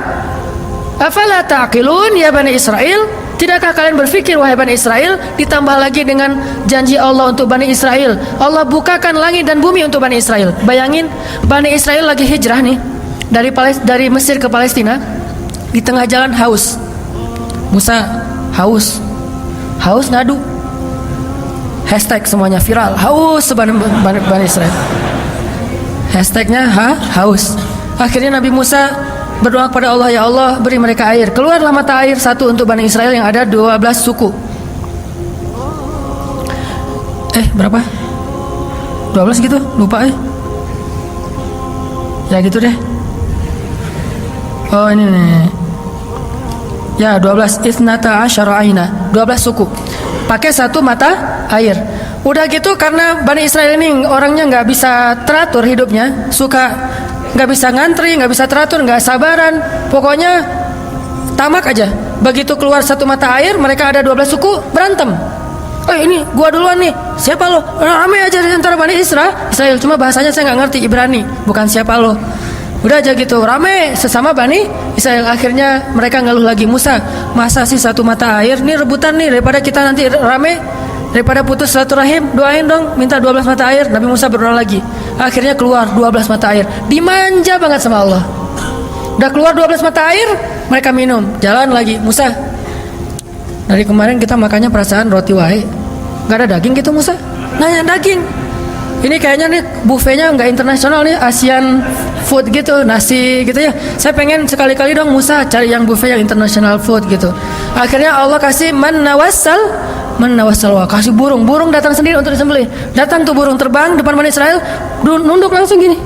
Afala ta'qilun ya Bani Israel? Tidakkah kalian berfikir wahai Bani Israel? Ditambah lagi dengan janji Allah untuk Bani Israel, Allah bukakan langit dan bumi untuk Bani Israel. Bayangin, Bani Israel lagi hijrah nih dari Mesir ke Palestina. Di tengah jalan haus. Musa haus ngadu. Hashtag semuanya viral, haus Bani Israel. Hashtagnya haus. Akhirnya Nabi Musa berdoa kepada Allah, "Ya Allah, beri mereka air." Keluarlah mata air satu untuk Bani Israel yang ada 12 suku. Berapa? 12 gitu? Lupa Ya gitu deh. Oh ini nih. Ya 12 isnata asyara aina, 12 suku. Pakai satu mata air. Udah gitu karena Bani Israel ini orangnya nggak bisa teratur hidupnya, nggak bisa ngantri, nggak bisa teratur, nggak sabaran, pokoknya tamak aja. Begitu keluar satu mata air, mereka ada 12 suku berantem. Ini gua duluan nih, siapa lo? Rame aja di antara Bani Israel. Cuma bahasanya saya nggak ngerti, Ibrani, bukan siapa lo. Udah aja gitu, rame sesama Bani Israel. Akhirnya mereka ngeluh lagi, "Musa, masa sih satu mata air? Nih rebutan nih, daripada kita nanti rame, daripada putus silaturahim, doain dong, minta 12 mata air." Nabi Musa berdoa lagi. Akhirnya keluar 12 mata air. Dimanja banget sama Allah. Udah keluar 12 mata air, mereka minum. Jalan lagi, "Musa, dari kemarin kita makannya perasaan roti wae, gak ada daging gitu Musa?" Nanya daging. Ini kayaknya nih buffetnya nggak internasional nih, Asian food gitu, nasi gitu ya. Saya pengen sekali-kali dong Musa cari yang buffet yang international food gitu. Akhirnya Allah kasih man nawassal, kasih burung datang sendiri untuk disembelih. Datang tuh burung terbang depan Bani Israel, nunduk langsung gini.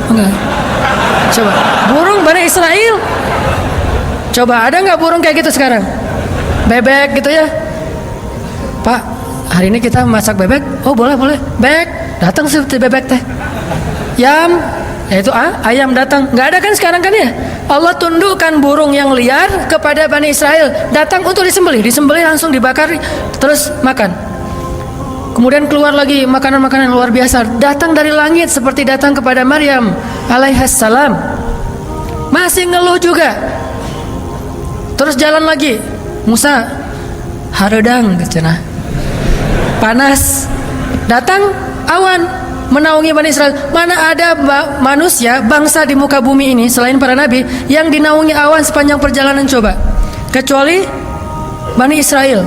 Enggak. Coba burung Bani Israel. Coba ada nggak burung kayak gitu sekarang? Bebek gitu ya. Pak, hari ini kita masak bebek. Oh boleh. Bebek datang seperti bebek teh. Yam, yaitu ayam datang. Nggak ada kan sekarang kan ya? Allah tundukkan burung yang liar kepada Bani Israel, datang untuk disembelih langsung dibakar terus makan. Kemudian keluar lagi makanan-makanan luar biasa datang dari langit seperti datang kepada Maryam alaihissalam. Masih ngeluh juga. Terus jalan lagi. Musa haredang cenah. Panas. Datang awan menaungi Bani Israel. Mana ada manusia, bangsa di muka bumi ini selain para nabi yang dinaungi awan sepanjang perjalanan, coba, kecuali Bani Israel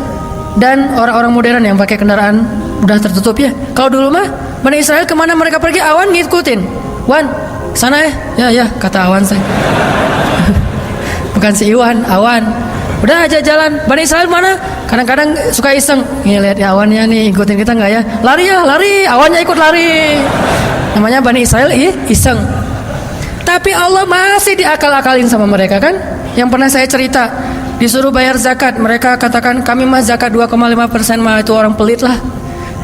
dan orang-orang modern yang pakai kendaraan udah tertutup ya. Kalau dulu mah Bani Israel kemana mereka pergi awan ngikutin. sana ya kata Awan saya. Bukan si Iwan, Awan. Udah aja jalan. Bani Israel mana? Kadang-kadang suka iseng. Nih lihat ya Awannya nih ikutin kita nggak ya? Lari, Awannya ikut lari. Namanya Bani Israel iseng. Tapi Allah masih diakal-akalin sama mereka kan? Yang pernah saya cerita, disuruh bayar zakat, mereka katakan kami mah zakat 2,5% mah itu orang pelit lah.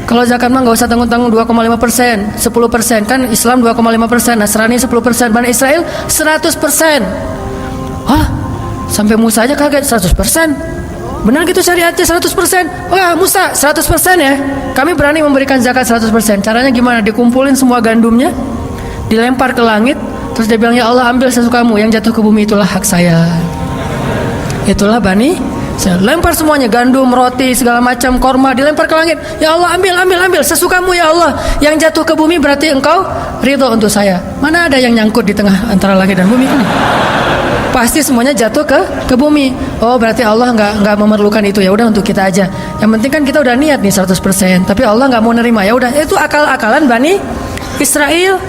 Kalau zakat mah nggak usah tanggung-tanggung 2,5%, 10% kan Islam 2,5%, Nasrani 10%, Bani Israel 100%. Hah? Sampai Musa aja kaget 100%. Benar gitu syariatnya 100%? Wah Musa 100% ya. Kami berani memberikan zakat 100%. Caranya gimana? Dikumpulin semua gandumnya, dilempar ke langit, terus dia bilang ya Allah ambil sesukamu, yang jatuh ke bumi itulah hak saya. Itulah Bani, saya lempar semuanya, gandum, roti, segala macam, korma dilempar ke langit. Ya Allah ambil sesukamu ya Allah. Yang jatuh ke bumi berarti engkau ridho untuk saya. Mana ada yang nyangkut di tengah antara langit dan bumi kan? Pasti semuanya jatuh ke bumi. Oh berarti Allah nggak memerlukan itu, ya udah untuk kita aja. Yang penting kan kita udah niat nih 100%. Tapi Allah nggak mau nerima, ya udah itu akal-akalan Bani Israel.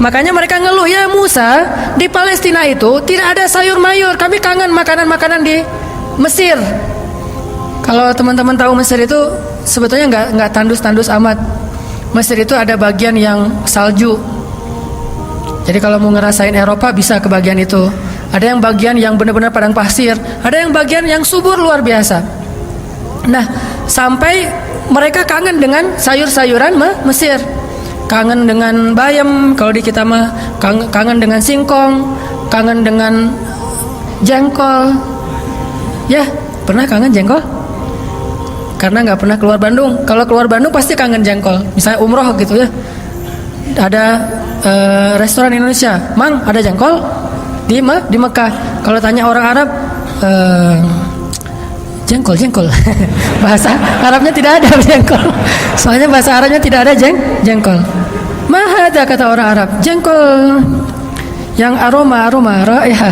Makanya mereka ngeluh, ya Musa, di Palestina itu tidak ada sayur mayur. Kami kangen makanan-makanan di Mesir. Kalau teman-teman tahu Mesir itu sebetulnya nggak tandus-tandus amat. Mesir itu ada bagian yang salju. Jadi kalau mau ngerasain Eropa bisa ke bagian itu. Ada yang bagian yang benar-benar padang pasir, ada yang bagian yang subur luar biasa. Nah, sampai mereka kangen dengan sayur-sayuran Mesir. Kangen dengan bayam, kalau di kita mah kangen dengan singkong, kangen dengan jengkol. Ya, pernah kangen jengkol? Karena nggak pernah keluar Bandung. Kalau keluar Bandung pasti kangen jengkol. Misalnya umroh gitu ya. Ada restoran Indonesia, Mang ada jengkol di Mekah. Kalau tanya orang Arab, jengkol. Bahasa Arabnya tidak ada jengkol. Soalnya bahasa Arabnya tidak ada jengkol. Mahada kata orang Arab, jengkol yang aroma ya.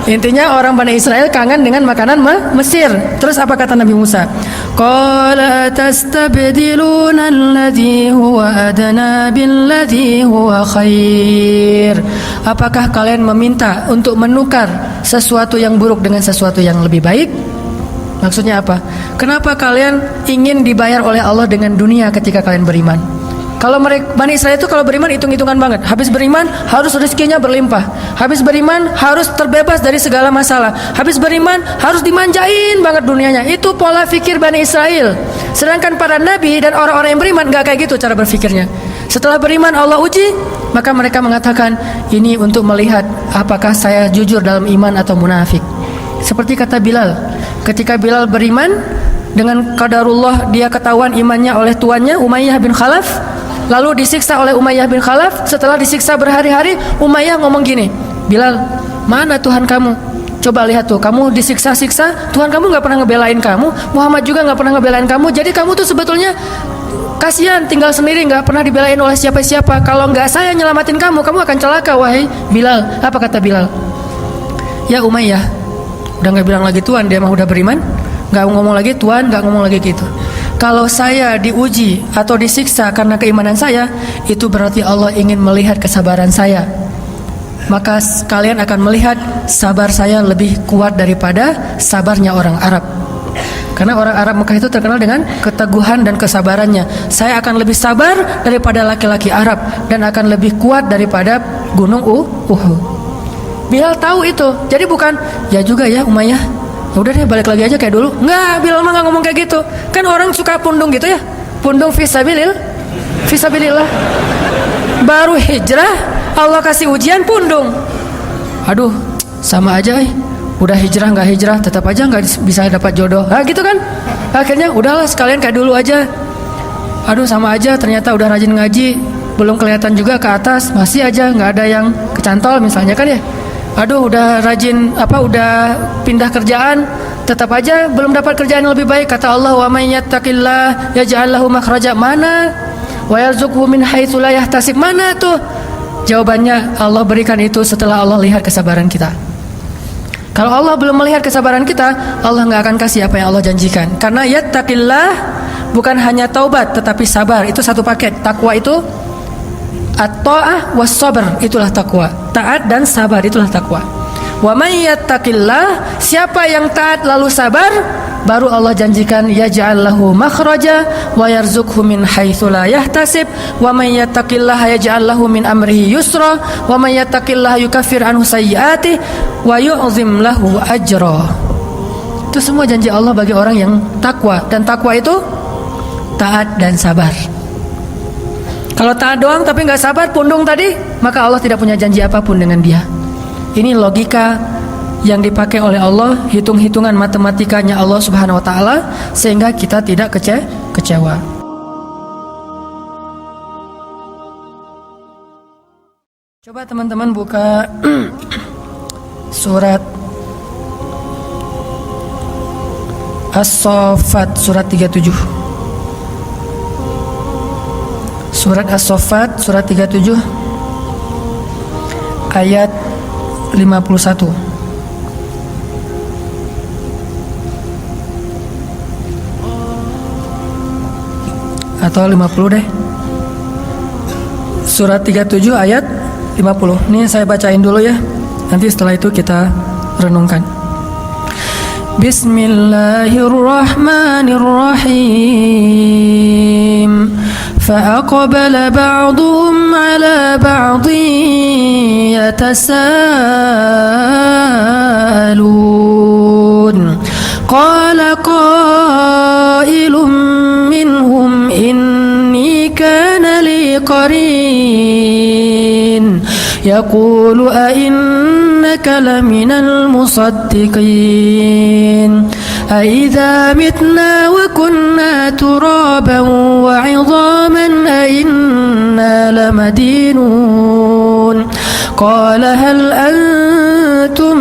Intinya orang Bani Israel kangen dengan makanan Mesir. Terus apa kata Nabi Musa? Qala tastabdiluna alladhi huwa adna billadhi huwa khair. Apakah kalian meminta untuk menukar sesuatu yang buruk dengan sesuatu yang lebih baik? Maksudnya apa? Kenapa kalian ingin dibayar oleh Allah dengan dunia ketika kalian beriman? Kalau Bani Israel itu kalau beriman hitung-hitungan banget. Habis beriman harus rezekinya berlimpah. Habis beriman harus terbebas dari segala masalah. Habis beriman harus dimanjain banget dunianya. Itu pola pikir Bani Israel. Sedangkan para nabi dan orang-orang yang beriman gak kayak gitu cara berpikirnya. Setelah beriman Allah uji, maka mereka mengatakan ini untuk melihat apakah saya jujur dalam iman atau munafik. Seperti kata Bilal. Ketika Bilal beriman, dengan qadarullah dia ketahuan imannya oleh tuannya Umayyah bin Khalaf. Lalu disiksa oleh Umayyah bin Khalaf. Setelah disiksa berhari-hari, Umayyah ngomong gini, Bilal, mana Tuhan kamu? Coba lihat tuh, kamu disiksa-siksa, Tuhan kamu gak pernah ngebelain kamu, Muhammad juga gak pernah ngebelain kamu. Jadi kamu tuh sebetulnya kasihan, tinggal sendiri, gak pernah dibelain oleh siapa-siapa. Kalau gak saya nyelamatin kamu, kamu akan celaka, wahai Bilal. Apa kata Bilal? Ya Umayyah, udah gak bilang lagi Tuhan, dia mah udah beriman. Gak ngomong lagi Tuhan, gak ngomong lagi gitu. Kalau saya diuji atau disiksa karena keimanan saya, itu berarti Allah ingin melihat kesabaran saya. Maka kalian akan melihat sabar saya lebih kuat daripada sabarnya orang Arab. Karena orang Arab Mekah itu terkenal dengan keteguhan dan kesabarannya. Saya akan lebih sabar daripada laki-laki Arab dan akan lebih kuat daripada gunung Uhud. Bilal tahu itu. Jadi bukan ya juga ya Umayyah, udah deh balik lagi aja kayak dulu. Enggak, Bilal mah gak ngomong kayak gitu. Kan orang suka pundung gitu ya. Pundung fisabilillah. Baru hijrah Allah kasih ujian pundung. Aduh, sama aja udah hijrah gak hijrah tetap aja gak bisa dapat jodoh. Nah gitu kan. Akhirnya udahlah sekalian kayak dulu aja. Aduh sama aja, ternyata udah rajin ngaji, belum kelihatan juga ke atas, masih aja gak ada yang kecantol misalnya kan ya. Aduh udah rajin udah pindah kerjaan, tetap aja belum dapat kerjaan yang lebih baik. Kata Allah, wa may yattaqillah yaj'al lahu makhraja. Mana? Wa yarzuqhu min haitsu la yahtasib. Mana tuh? Jawabannya Allah berikan itu setelah Allah lihat kesabaran kita. Kalau Allah belum melihat kesabaran kita, Allah nggak akan kasih apa yang Allah janjikan. Karena yattaqillah bukan hanya taubat tetapi sabar, itu satu paket. Takwa itu At-ta'ah was-sabr, itulah takwa. Taat dan sabar, itulah takwa. Wa may yattaqillah, siapa yang taat lalu sabar, baru Allah janjikan yaj'al lahu makhraja wa yarzuqhu min haitsu la yahtasib wa may yattaqillaha yaj'al lahu min amrihi yusra wa may yattaqillaha yukaffir anhu sayyi'atihi wa yu'zim lahu ajra. Itu semua janji Allah bagi orang yang takwa, dan takwa itu taat dan sabar. Kalau taat doang tapi nggak sabar, pundung tadi, maka Allah tidak punya janji apapun dengan dia. Ini logika yang dipakai oleh Allah, hitung-hitungan matematikanya Allah Subhanahu wa taala, sehingga kita tidak kecewa. Coba teman-teman buka surat As-Saffat surat 37. Surat As-Saffat surat 37 ayat 51. Atau 50 deh. Surat 37 ayat 50. Ini saya bacain dulu ya. Nanti setelah itu kita renungkan. Bismillahirrahmanirrahim. فأقبل بعضهم على بعض يتساءلون قال قائل منهم إني كان لي قرين يقول أئنك لمن المصدقين أإذا متنا وكنا ترابا وعظاما أئنا لمدينون قال هل أنتم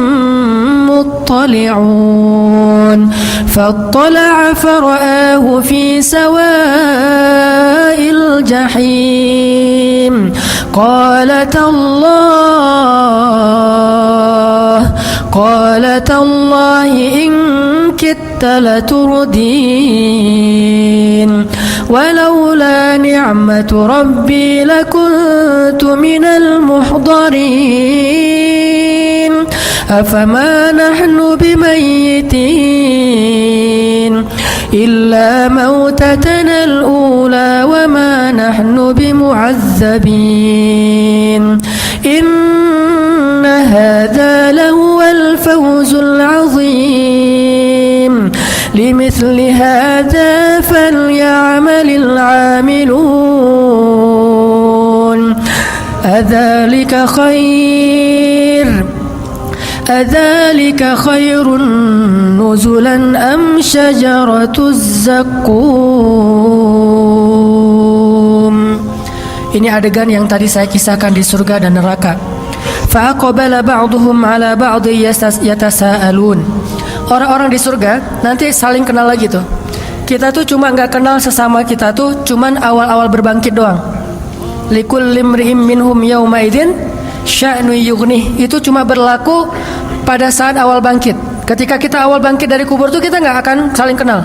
مطلعون فاطلع فرآه في سواء الجحيم قال تالله إن كدت لتردين ولولا نعمة ربي لكنت من المحضرين أفما نحن بميتين إلا موتتنا الأولى وما نحن بمعذبين إن هذا لهو الفوز العظيم لمثل هذا فليعمل العاملون أذلك خير نزلا أم شجرة الزقوم. Ini adegan yang tadi saya kisahkan di surga dan neraka. Fa'aqbala ba'duhum 'ala ba'di yatasaalun. Orang-orang di surga nanti saling kenal lagi tuh. Kita tuh cuma nggak kenal sesama kita tuh cuman awal-awal berbangkit doang. Likulli imri'in minhum yawma idzin sya'nu yughnih. Itu cuma berlaku pada saat awal bangkit. Ketika kita awal bangkit dari kubur tuh kita nggak akan saling kenal.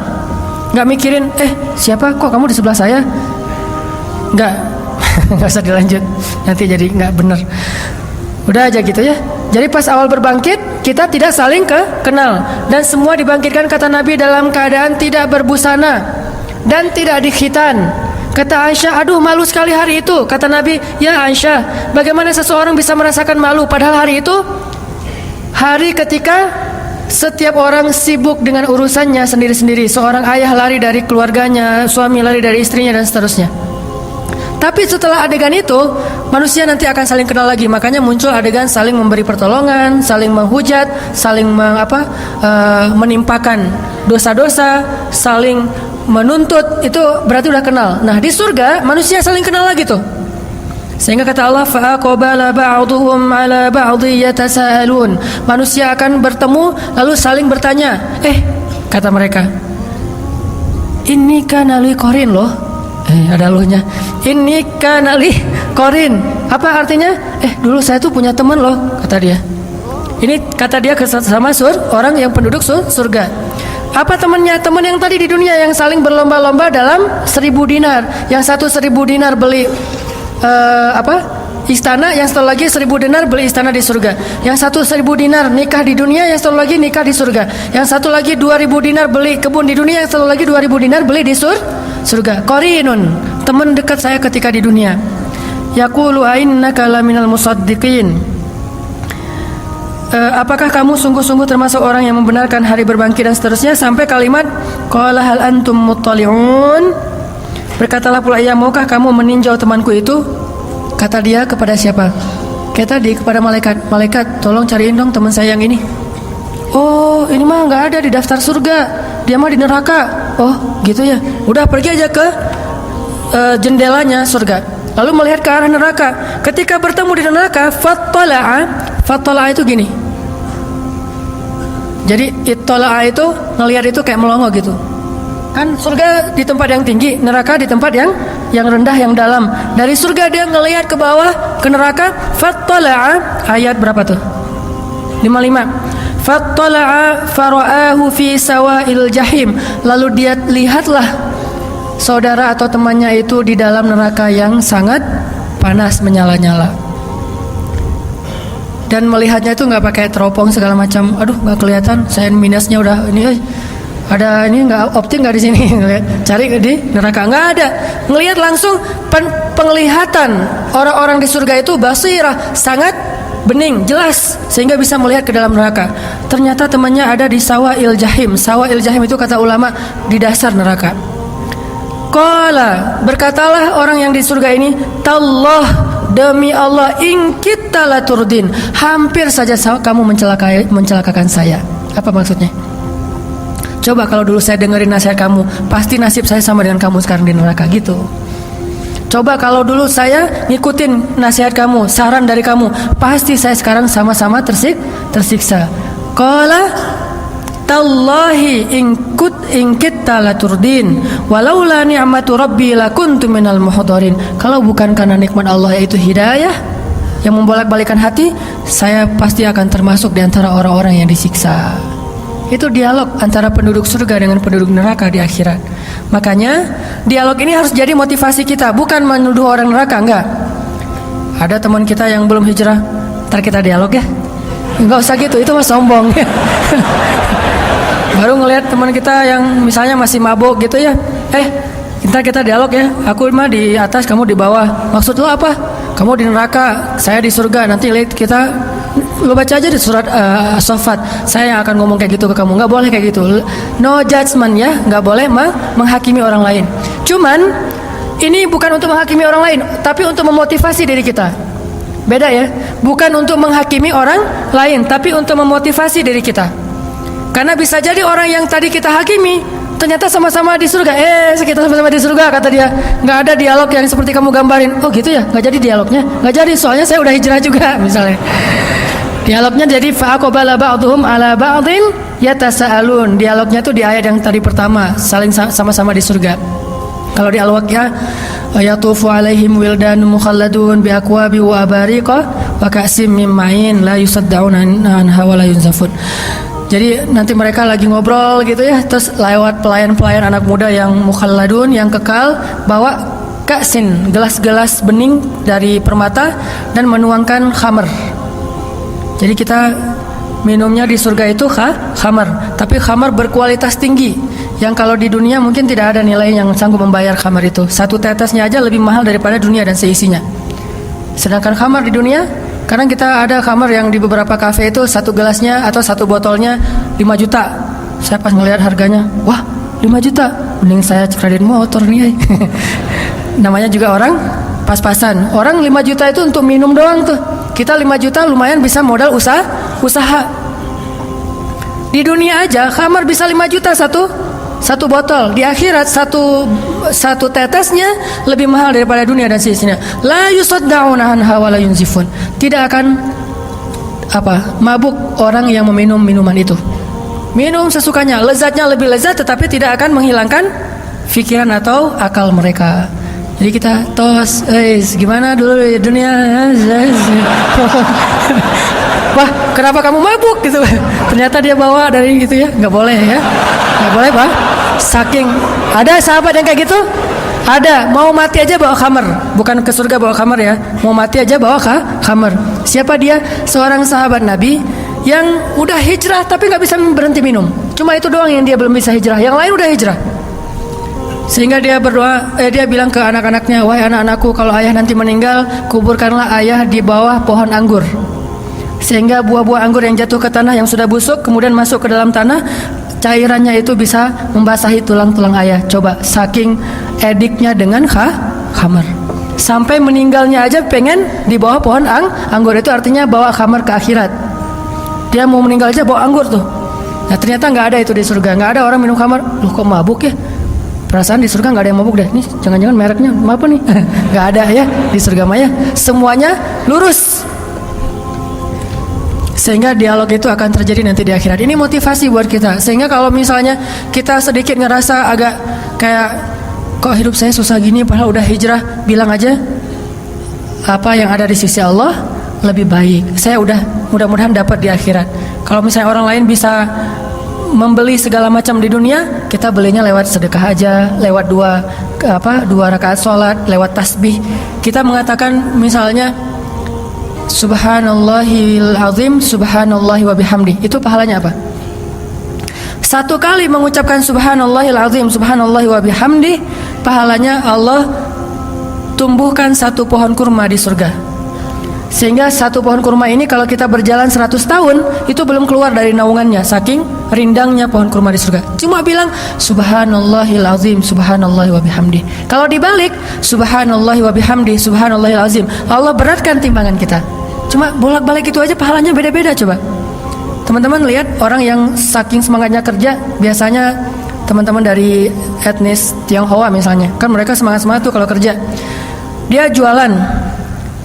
Nggak mikirin, siapa kok kamu di sebelah saya? Nggak usah dilanjut. Nanti jadi nggak benar. Udah aja gitu ya. Jadi pas awal berbangkit kita tidak saling kenal, dan semua dibangkitkan kata Nabi dalam keadaan tidak berbusana dan tidak dikhitan. Kata Aisyah, aduh malu sekali hari itu. Kata Nabi, ya Aisyah, bagaimana seseorang bisa merasakan malu padahal hari itu hari ketika setiap orang sibuk dengan urusannya sendiri-sendiri. Seorang ayah lari dari keluarganya, suami lari dari istrinya, dan seterusnya. Tapi setelah adegan itu, manusia nanti akan saling kenal lagi. Makanya muncul adegan saling memberi pertolongan, saling menghujat, saling menimpakan dosa-dosa, saling menuntut. Itu berarti udah kenal. Nah, di surga manusia saling kenal lagi tuh. Sehingga kata Allah, fa'aqbala ba'duhum 'ala ba'dhi yatasaalun. Manusia akan bertemu lalu saling bertanya. Kata mereka, ini kan ali qarin loh. Ada lohnya. Ini kan ali qarin. Apa artinya? Dulu saya tuh punya teman loh, kata dia. Ini kata dia sama orang yang penduduk surga. Apa temannya? Teman yang tadi di dunia yang saling berlomba-lomba dalam 1000 dinar. Yang satu 1000 dinar beli istana, yang satu lagi 1000 dinar beli istana di surga. Yang satu 1000 dinar nikah di dunia, yang satu lagi nikah di surga. Yang satu lagi 2000 dinar beli kebun di dunia, yang satu lagi 2000 dinar beli di surga. Qarinun, teman dekat saya ketika di dunia. Yaqulu ainnaka laminal musaddiqin. Apakah kamu sungguh-sungguh termasuk orang yang membenarkan hari berbangkit dan seterusnya sampai kalimat qala hal antum muttali'un. Berkatalah pula ia, maukah kamu meninjau temanku itu? Kata dia kepada siapa? Kayak tadi kepada malaikat. Malaikat, tolong cariin dong teman saya yang ini. Oh, ini mah nggak ada di daftar surga. Dia mah di neraka. Oh, gitu ya. Udah pergi aja ke jendelanya surga. Lalu melihat ke arah neraka. Ketika bertemu di neraka, fattala'a itu gini. Jadi ittala'a itu ngelihat itu kayak melongo gitu. Kan surga di tempat yang tinggi, neraka di tempat yang rendah, yang dalam. Dari surga dia ngelihat ke bawah, ke neraka. Fattala'a, ayat berapa tuh? 55. Fattala'a fara'ahu fi sawa'il jahim. Lalu dia lihatlah saudara atau temannya itu di dalam neraka yang sangat panas, menyala-nyala. Dan melihatnya itu nggak pakai teropong segala macam. Aduh, nggak kelihatan. Saya minusnya udah ini. Ada ini nggak optik nggak di sini? Cari di neraka nggak ada. Ngelihat langsung penglihatan orang-orang di surga itu basirah, sangat bening, jelas, sehingga bisa melihat ke dalam neraka. Ternyata temannya ada di sawa'il jahim. Sawa'il jahim itu kata ulama di dasar neraka. Qala, berkatalah orang yang di surga ini, tallah, demi Allah, in kita laturdin, hampir saja kamu mencelakakan saya. Apa maksudnya? Coba kalau dulu saya dengerin nasihat kamu, pasti nasib saya sama dengan kamu sekarang di neraka gitu. Coba kalau dulu saya ngikutin nasihat kamu, saran dari kamu, pasti saya sekarang sama-sama tersiksa. Qala tallahi in kitta laturdin walaula ni'matu rabbi lakuntu minal muhdarin. Kalau bukan karena nikmat Allah yaitu hidayah yang membolak-balikan hati, saya pasti akan termasuk di antara orang-orang yang disiksa. Itu dialog antara penduduk surga dengan penduduk neraka di akhirat. Makanya dialog ini harus jadi motivasi kita, bukan menuduh orang neraka, enggak. Ada teman kita yang belum hijrah, ntar kita dialog ya. Enggak usah gitu, itu mah sombong. Baru ngelihat teman kita yang misalnya masih mabuk gitu ya. Ntar kita dialog ya. Aku mah di atas, kamu di bawah. Maksud lo apa? Kamu di neraka, saya di surga. Nanti lihat kita, lo baca aja di surat As-Saffat. Saya yang akan ngomong kayak gitu ke kamu. Nggak boleh kayak gitu. No judgment ya. Nggak boleh menghakimi orang lain. Cuman ini bukan untuk menghakimi orang lain, tapi untuk memotivasi diri kita. Beda ya. Bukan untuk menghakimi orang lain, tapi untuk memotivasi diri kita. Karena bisa jadi orang yang tadi kita hakimi ternyata sama-sama di surga. Kita sama-sama di surga, kata dia. Nggak ada dialog yang seperti kamu gambarin. Oh gitu ya, nggak jadi dialognya. Nggak jadi, soalnya saya udah hijrah juga misalnya. Dialognya jadi fa'aqbala ba'dhum ala ba'dhin yatasaalun. Dialognya tuh di ayat yang tadi pertama, saling sama-sama di surga. Kalau di Al-Waqiah, yatufu alaihim wildan mukhalladun bi akwabi wa abariqa wa ka'sim min ma'in la yusaddauna anha wa la yunzafun. Jadi nanti mereka lagi ngobrol gitu ya, terus lewat pelayan-pelayan anak muda yang mukhalladun, yang kekal, bawa ka'sin, gelas-gelas bening dari permata dan menuangkan khamr. Jadi kita minumnya di surga itu khamr, tapi khamr berkualitas tinggi, yang kalau di dunia mungkin tidak ada nilai yang sanggup membayar khamr itu. Satu tetesnya aja lebih mahal daripada dunia dan seisinya. Sedangkan khamr di dunia, kadang kita ada khamr yang di beberapa kafe itu satu gelasnya atau satu botolnya 5 juta. Saya pas ngelihat harganya, wah 5 juta, mending saya kredit motor nih. Namanya juga orang pas-pasan. Orang 5 juta itu untuk minum doang tuh. Kita 5 juta lumayan bisa modal usaha. Di dunia aja khamr bisa 5 juta satu botol. Di akhirat satu tetesnya lebih mahal daripada dunia dan seisinya. La yusaddauna anha wa la yunzifun. Tidak akan mabuk orang yang meminum minuman itu. Minum sesukanya, lezatnya lebih lezat, tetapi tidak akan menghilangkan pikiran atau akal mereka. Jadi kita tos, gimana dulu di dunia? Wah, kenapa kamu mabuk gitu? Ternyata dia bawa dari gitu ya, nggak boleh ya, nggak boleh Pak. Saking ada sahabat yang kayak gitu? Ada, mau mati aja bawa khamar, bukan ke surga bawa khamar ya, mau mati aja bawa khamar. Siapa dia? Seorang sahabat Nabi yang udah hijrah tapi nggak bisa berhenti minum. Cuma itu doang yang dia belum bisa hijrah, yang lain udah hijrah. Sehingga dia berdoa, dia bilang ke anak-anaknya, wahai anak-anakku, kalau ayah nanti meninggal, kuburkanlah ayah di bawah pohon anggur. Sehingga buah-buah anggur yang jatuh ke tanah yang sudah busuk kemudian masuk ke dalam tanah, cairannya itu bisa membasahi tulang-tulang ayah. Coba, saking ediknya dengan khamar. Sampai meninggalnya aja pengen di bawah pohon anggur. Itu artinya bawa khamar ke akhirat. Dia mau meninggal aja bawa anggur tuh. Nah ternyata nggak ada itu di surga. Nggak ada orang minum khamar. Loh kok mabuk ya? Perasaan di surga nggak ada yang mabuk deh. Nih jangan-jangan mereknya apa nih? Nggak ada ya di surga Maya. Semuanya lurus. Sehingga dialog itu akan terjadi nanti di akhirat. Ini motivasi buat kita. Sehingga kalau misalnya kita sedikit ngerasa agak kayak kok hidup saya susah gini padahal udah hijrah, bilang aja apa yang ada di sisi Allah lebih baik. Saya udah mudah-mudahan dapat di akhirat. Kalau misalnya orang lain bisa membeli segala macam di dunia, kita belinya lewat sedekah aja, lewat dua rakaat sholat, lewat tasbih. Kita mengatakan misalnya Subhanallahil azim, subhanallahi wa bihamdi. Itu pahalanya apa? Satu kali mengucapkan Subhanallahil azim, subhanallahi wa bihamdi, pahalanya Allah tumbuhkan satu pohon kurma di surga. Sehingga satu pohon kurma ini kalau kita berjalan 100 tahun itu belum keluar dari naungannya, saking rindangnya pohon kurma di surga. Cuma bilang Subhanallahil azim, subhanallahi wa bihamdi. Kalau dibalik Subhanallahi wa bihamdi, subhanallahil azim, Allah beratkan timbangan kita. Cuma bolak-balik itu aja pahalanya beda-beda. Coba teman-teman lihat orang yang saking semangatnya kerja, biasanya teman-teman dari etnis Tionghoa misalnya, kan mereka semangat-semangat tuh kalau kerja. Dia jualan,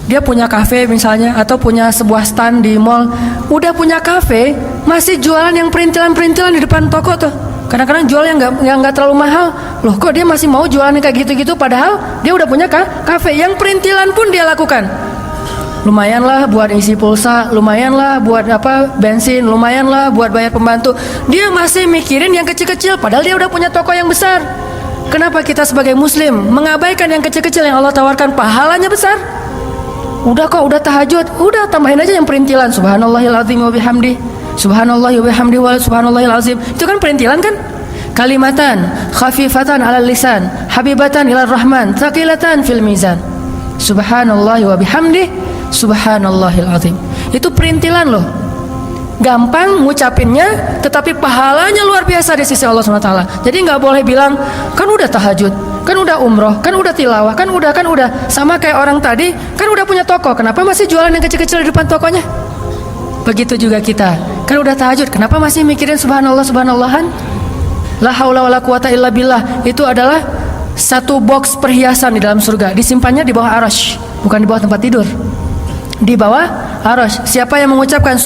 dia punya kafe misalnya, atau punya sebuah stand di mall. Udah punya kafe, masih jualan yang perintilan-perintilan di depan toko tuh. Kadang-kadang jual yang nggak terlalu mahal. Loh kok dia masih mau jualan kayak gitu-gitu, padahal dia udah punya kafe. Yang perintilan pun dia lakukan. Lumayanlah buat isi pulsa, lumayanlah buat bensin, lumayanlah buat bayar pembantu. Dia masih mikirin yang kecil-kecil, padahal dia udah punya toko yang besar. Kenapa kita sebagai muslim mengabaikan yang kecil-kecil yang Allah tawarkan pahalanya besar? Udah kok, udah tahajud, udah tambahin aja yang perintilan. Subhanallahil azim wa bihamdi, subhanallahi wa bihamdi wa subhanallahil azim. Itu kan perintilan kan? Kalimatan khafifatan 'alal lisan, habibatan ilar rahman, thaqilatan fil mizan. Subhanallahi wa bihamdi, subhanallahil azim. Itu perintilan loh. Gampang ngucapinnya, tetapi pahalanya luar biasa di sisi Allah SWT. Jadi nggak boleh bilang kan udah tahajud, kan udah umroh, kan udah tilawah, kan udah. Sama kayak orang tadi, kan udah punya toko, kenapa masih jualan yang kecil-kecil di depan tokonya? Begitu juga kita, kan udah tahajud, kenapa masih mikirin subhanallah, subhanallahan? La haula wala quwata illa billah. Itu adalah satu box perhiasan di dalam surga, disimpannya di bawah arasy, bukan di bawah tempat tidur, di bawah arasy. Siapa yang mengucapkan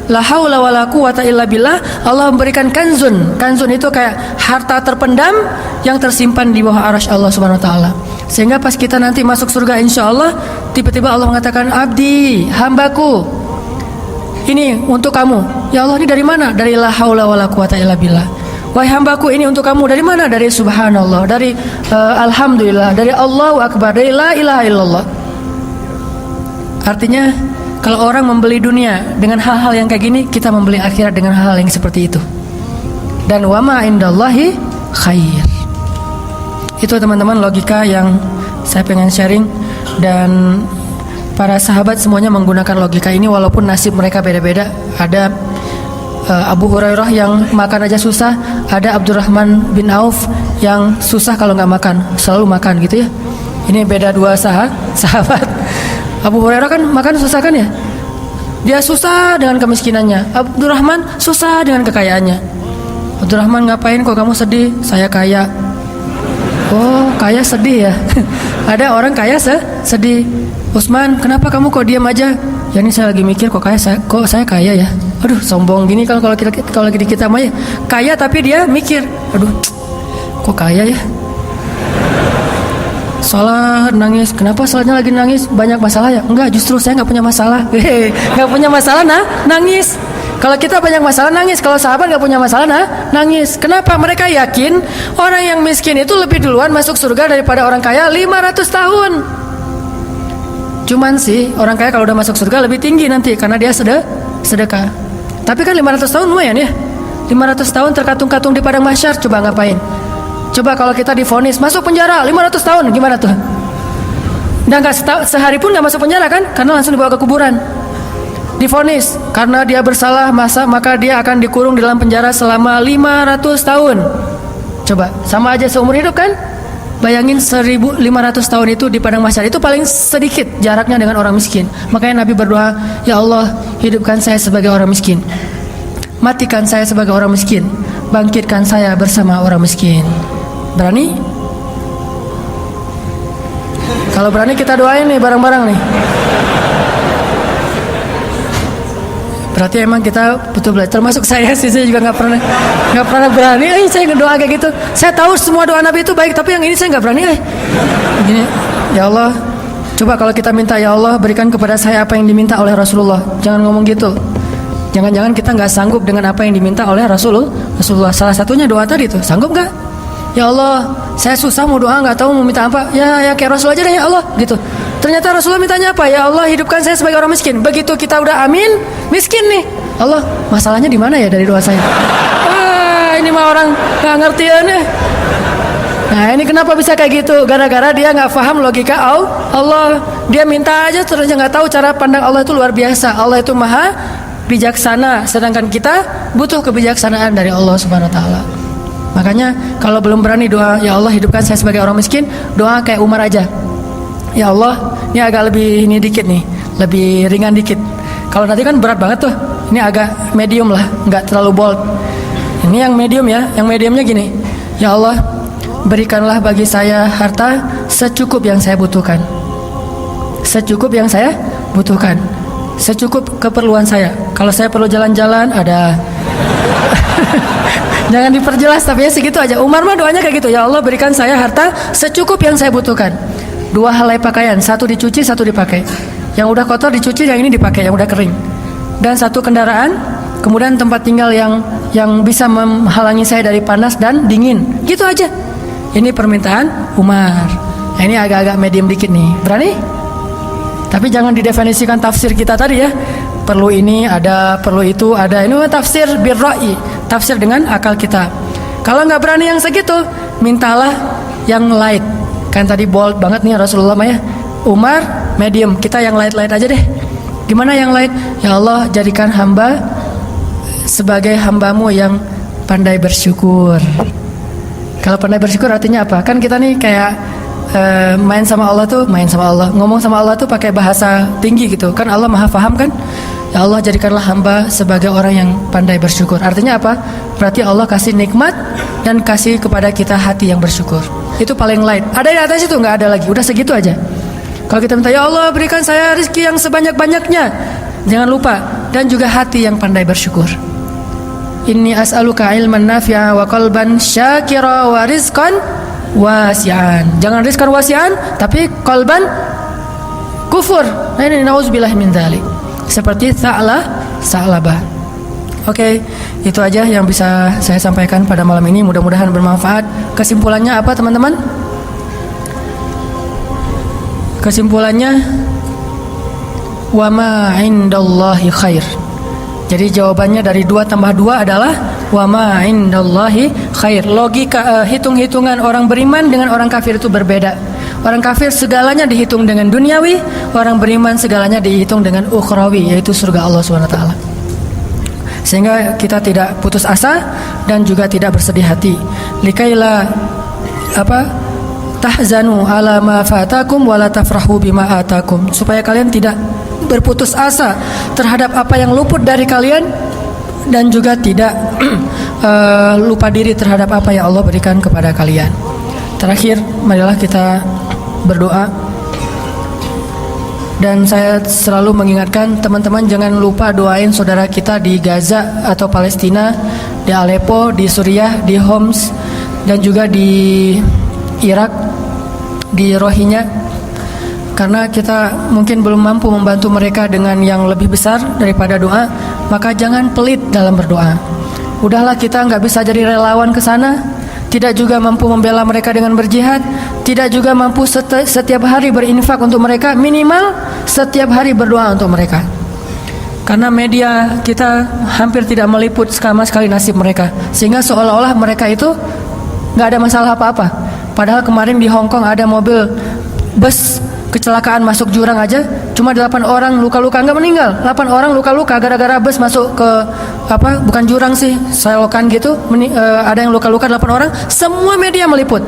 la haula wala quwata illa billah, Allah memberikan kanzun. Kanzun itu kayak harta terpendam yang tersimpan di bawah arasy Allah Subhanahu wa taala. Sehingga pas kita nanti masuk surga insyaallah, tiba-tiba Allah mengatakan, "Abdi, hambaku, ini untuk kamu." Ya Allah, ini dari mana? Dari la haula wala quwata illa billah. Wahai hambaku, ini untuk kamu. Dari mana? Dari subhanallah, dari alhamdulillah, dari Allahu akbar, dari la ilaha illallah. Artinya kalau orang membeli dunia dengan hal-hal yang kayak gini, kita membeli akhirat dengan hal-hal yang seperti itu. Dan wa ma indallahi khair. Itu teman-teman logika yang saya pengen sharing. Dan para sahabat semuanya menggunakan logika ini walaupun nasib mereka beda-beda. Ada Abu Hurairah yang makan aja susah, ada Abdurrahman bin Auf yang susah kalau nggak makan, selalu makan gitu ya. Ini beda dua sahabat. Abu Hurairah kan makan susah kan ya, dia susah dengan kemiskinannya. Abdurrahman susah dengan kekayaannya. Abdurrahman, ngapain kok kamu sedih? Saya kaya. Oh, kaya sedih ya. Ada orang kaya sedih. Usman, kenapa kamu kok diam aja? Ya ini saya lagi mikir kok saya kaya ya. Aduh, sombong gini kalau lagi di kita mah ya. Kaya tapi dia mikir, aduh, kok kaya ya? Salat nangis, kenapa salatnya lagi nangis? Banyak masalah ya? Enggak, justru saya nggak punya masalah. Nggak punya masalah, nangis. Kalau kita banyak masalah nangis, kalau sahabat nggak punya masalah nangis. Kenapa? Mereka yakin orang yang miskin itu lebih duluan masuk surga daripada orang kaya 500 tahun. Cuman sih orang kaya kalau udah masuk surga lebih tinggi nanti karena dia sedekah. Tapi kan 500 tahun lumayan ya. 500 tahun terkatung-katung di padang mahsyar, coba ngapain? Coba kalau kita divonis masuk penjara 500 tahun, gimana tuh? Dan nggak sehari pun nggak masuk penjara kan? Karena langsung dibawa ke kuburan. Divonis karena dia bersalah maka dia akan dikurung di dalam penjara selama 500 tahun. Coba sama aja seumur hidup kan? Bayangin 1500 tahun itu di padang mahsyar, itu paling sedikit jaraknya dengan orang miskin. Makanya Nabi berdoa, ya Allah, hidupkan saya sebagai orang miskin, matikan saya sebagai orang miskin, bangkitkan saya bersama orang miskin. Berani? Kalau berani kita doain nih bareng-bareng nih. Berarti emang kita butuh belajar. Termasuk saya sih, saya juga nggak pernah berani. Saya ngedoa kayak gitu. Saya tahu semua doa Nabi itu baik, tapi yang ini saya nggak berani. Begini, ya Allah, coba kalau kita minta, ya Allah berikan kepada saya apa yang diminta oleh Rasulullah. Jangan ngomong gitu. Jangan-jangan kita nggak sanggup dengan apa yang diminta oleh Rasulullah. Salah satunya doa tadi tuh. Sanggup nggak? Ya Allah, saya susah mau doa, nggak tahu mau minta apa. Ya kayak Rasul aja deh, ya Allah, gitu. Ternyata Rasulullah mintanya apa? Ya Allah, hidupkan saya sebagai orang miskin. Begitu kita udah amin, miskin nih. Allah, masalahnya di mana ya dari doa saya? Ini mah orang nggak ngerti ya nih. Nah, ini kenapa bisa kayak gitu? Gara-gara dia nggak paham logika Allah. Dia minta aja terus nggak tahu cara pandang Allah itu luar biasa. Allah itu maha bijaksana, sedangkan kita butuh kebijaksanaan dari Allah Subhanahu Wa Taala. Makanya kalau belum berani doa, ya Allah hidupkan saya sebagai orang miskin, doa kayak Umar aja. Ya Allah, ini agak lebih dikit nih, lebih ringan dikit. Kalau nanti kan berat banget tuh. Ini agak medium lah, nggak terlalu bold. Ini yang medium ya, yang mediumnya gini. Ya Allah, berikanlah bagi saya harta secukup yang saya butuhkan. Secukup yang saya butuhkan. Secukup keperluan saya. Kalau saya perlu jalan-jalan, ada. Jangan diperjelas, tapi ya segitu aja. Umar mah doanya kayak gitu. Ya Allah, berikan saya harta secukup yang saya butuhkan. 2 helai pakaian, 1 dicuci, 1 dipakai. Yang udah kotor dicuci, yang ini dipakai, yang udah kering. Dan 1 kendaraan, kemudian tempat tinggal yang bisa menghalangi saya dari panas dan dingin. Gitu aja. Ini permintaan Umar. Nah, ini agak-agak medium dikit nih. Berani? Tapi jangan didefinisikan tafsir kita tadi ya. Perlu ini ada, perlu itu ada. Ini tafsir birra'i, tafsir dengan akal kita. Kalau nggak berani yang segitu, mintalah yang light. Kan tadi bold banget nih Rasulullah ya. Umar medium, kita yang light aja deh. Gimana yang light? Ya Allah, jadikan hamba sebagai hambamu yang pandai bersyukur. Kalau pandai bersyukur artinya apa? Kan kita nih kayak main sama Allah, ngomong sama Allah tuh pakai bahasa tinggi gitu. Kan Allah maha paham kan? Ya Allah, jadikanlah hamba sebagai orang yang pandai bersyukur. Artinya apa? Berarti Allah kasih nikmat dan kasih kepada kita hati yang bersyukur. Itu paling light. Ada di atas itu? Nggak ada lagi. Udah segitu aja. Kalau kita minta, ya Allah berikan saya rezeki yang sebanyak-banyaknya, jangan lupa, dan juga hati yang pandai bersyukur. Inni as'aluka ilman nafi'a wa qalban syakira wa rizqan wasi'an. Jangan rizqan wasi'an, tapi qalban kufur. Nah, ini nauzubillah min dzalik. Seperti Sa'labah. Oke, itu aja yang bisa saya sampaikan pada malam ini. Mudah-mudahan bermanfaat. Kesimpulannya apa, teman-teman? Kesimpulannya, wa ma indallahi khair. Jadi jawabannya dari 2 tambah 2 adalah wa ma indallahi khair. Logika hitung-hitungan orang beriman dengan orang kafir itu berbeda. Orang kafir segalanya dihitung dengan duniawi, orang beriman segalanya dihitung dengan ukhrawi, yaitu surga Allah SWT. Sehingga kita tidak putus asa dan juga tidak bersedih hati. Likaila tahzanu ala ma fatakum wala tafrahu bima atakum. Supaya kalian tidak berputus asa terhadap apa yang luput dari kalian dan juga tidak lupa diri terhadap apa yang Allah berikan kepada kalian. Terakhir, marilah kita berdoa. Dan saya selalu mengingatkan teman-teman, jangan lupa doain saudara kita di Gaza atau Palestina, di Aleppo, di Suriah, di Homs, dan juga di Irak, di Rohingya. Karena kita mungkin belum mampu membantu mereka dengan yang lebih besar daripada doa, maka jangan pelit dalam berdoa. Udahlah, kita nggak bisa jadi relawan ke sana, tidak juga mampu membela mereka dengan berjihad, tidak juga mampu setiap hari berinfak untuk mereka, minimal setiap hari berdoa untuk mereka. Karena media kita hampir tidak meliput sama sekali nasib mereka, sehingga seolah-olah mereka itu nggak ada masalah apa-apa. Padahal kemarin di Hong Kong ada mobil bus kecelakaan masuk jurang aja, cuma 8 orang luka-luka, nggak meninggal, 8 orang luka-luka gara-gara bus masuk ke bukan jurang sih, selokan gitu, ada yang luka-luka 8 orang, semua media meliput.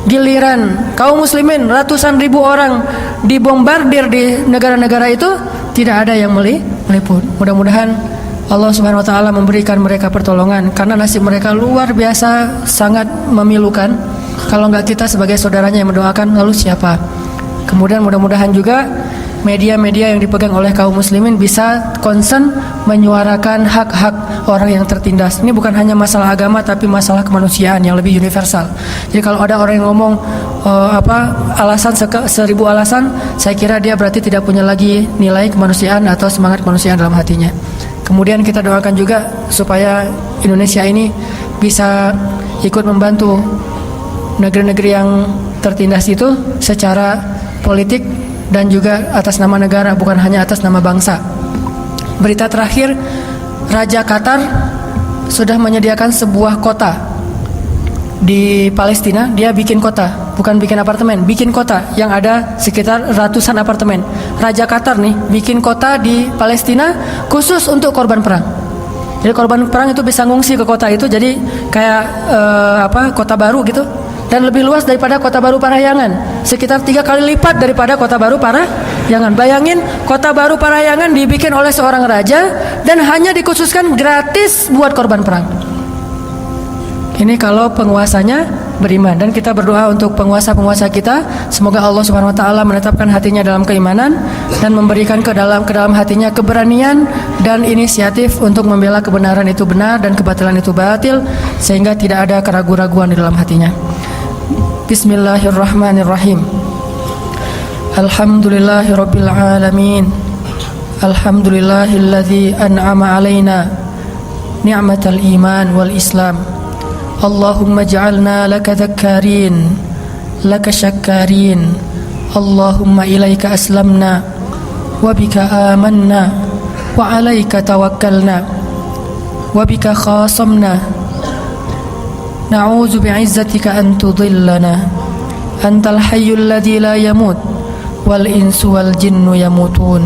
Giliran kaum muslimin ratusan ribu orang dibombardir di negara-negara itu, tidak ada yang meliput. Mudah-mudahan Allah Subhanahu wa taala memberikan mereka pertolongan, karena nasib mereka luar biasa sangat memilukan. Kalau nggak kita sebagai saudaranya yang mendoakan, lalu siapa? Kemudian mudah-mudahan juga media-media yang dipegang oleh kaum muslimin bisa concern menyuarakan hak-hak orang yang tertindas. Ini bukan hanya masalah agama, tapi masalah kemanusiaan yang lebih universal. Jadi kalau ada orang yang ngomong alasan 1000 alasan, saya kira dia berarti tidak punya lagi nilai kemanusiaan atau semangat kemanusiaan dalam hatinya. Kemudian kita doakan juga supaya Indonesia ini bisa ikut membantu negeri-negeri yang tertindas itu secara politik dan juga atas nama negara, bukan hanya atas nama bangsa. Berita terakhir, Raja Qatar sudah menyediakan sebuah kota di Palestina. Dia bikin kota, bukan bikin apartemen, bikin kota yang ada sekitar ratusan apartemen. Raja Qatar nih bikin kota di Palestina khusus untuk korban perang. Jadi korban perang itu bisa ngungsi ke kota itu, jadi kayak kota baru gitu. Dan lebih luas daripada Kota Baru Parahyangan, sekitar 3 kali lipat daripada Kota Baru Parahyangan. Bayangin, Kota Baru Parahyangan dibikin oleh seorang raja dan hanya dikhususkan gratis buat korban perang. Ini kalau penguasanya beriman, dan kita berdoa untuk penguasa-penguasa kita, semoga Allah Subhanahu wa taala menetapkan hatinya dalam keimanan dan memberikan ke dalam hatinya keberanian dan inisiatif untuk membela kebenaran itu benar dan kebatilan itu batil, sehingga tidak ada keraguan-raguan di dalam hatinya. Bismillahirrahmanirrahim. Alhamdulillahirabbil alamin. Alhamdulillahilladzi an'ama 'alaina ni'matal iman wal islam. Allahumma ij'alna laka dzakkarin, laka syakkarin. Allahumma ilaika aslamna wa bika amanna wa 'alaika tawakkalna wa bika khasamna. Na'udzu bi'izzatika an tudhillana. Antal hayyul ladzi la yamut wal insu wal jinnu yamutun.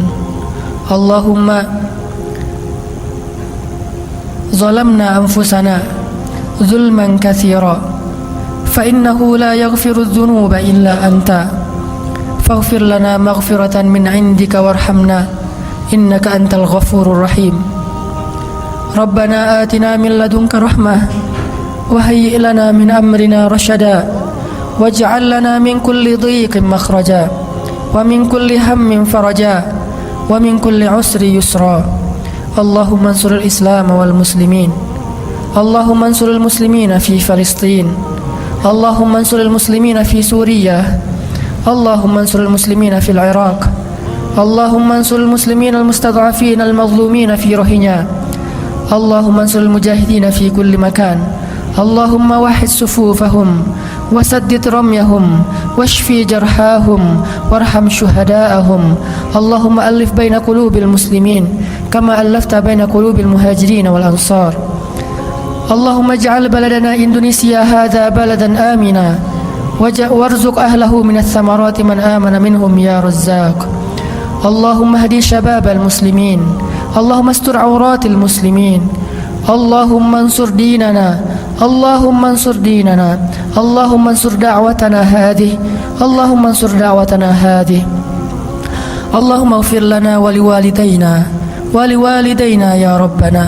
Allahumma zalamna anfusana zulman katsira fa innahu la yaghfiru adh-dhunuba illa anta faghfir lana maghfiratan min 'indika warhamna innaka antal ghafurur rahim. Rabbana atina min ladunka rahmah وهيئ لنا من أمرنا رشدا واجعل لنا من كل ضيق مخرجا ومن كل هم فرجا ومن كل عسر يسرا. اللهم انصر الإسلام والمسلمين. اللهم انصر المسلمين في فلسطين. اللهم انصر المسلمين في سوريا. اللهم انصر المسلمين في العراق. اللهم انصر المسلمين المستضعفين المظلومين في روهينيا. اللهم انصر المجاهدين في كل مكان. اللهم وحد صفوفهم وسدد رميهم واشفي جرحاهم وارحم شهداءهم. اللهم ألف بين قلوب المسلمين كما ألفت بين قلوب المهاجرين والأنصار. اللهم اجعل بلدنا إندونيسيا هذا بلدا آمنا وارزق أهله من الثمرات من آمن منهم يا رزاق. اللهم اهدي شباب المسلمين. اللهم استر عورات المسلمين. اللهم انصر ديننا. اللهم انصر ديننا. اللهم انصر دعوتنا هذه. اللهم انصر دعوتنا هذه. اللهم اغفر لنا ولوالدينا ولوالدينا يا ربنا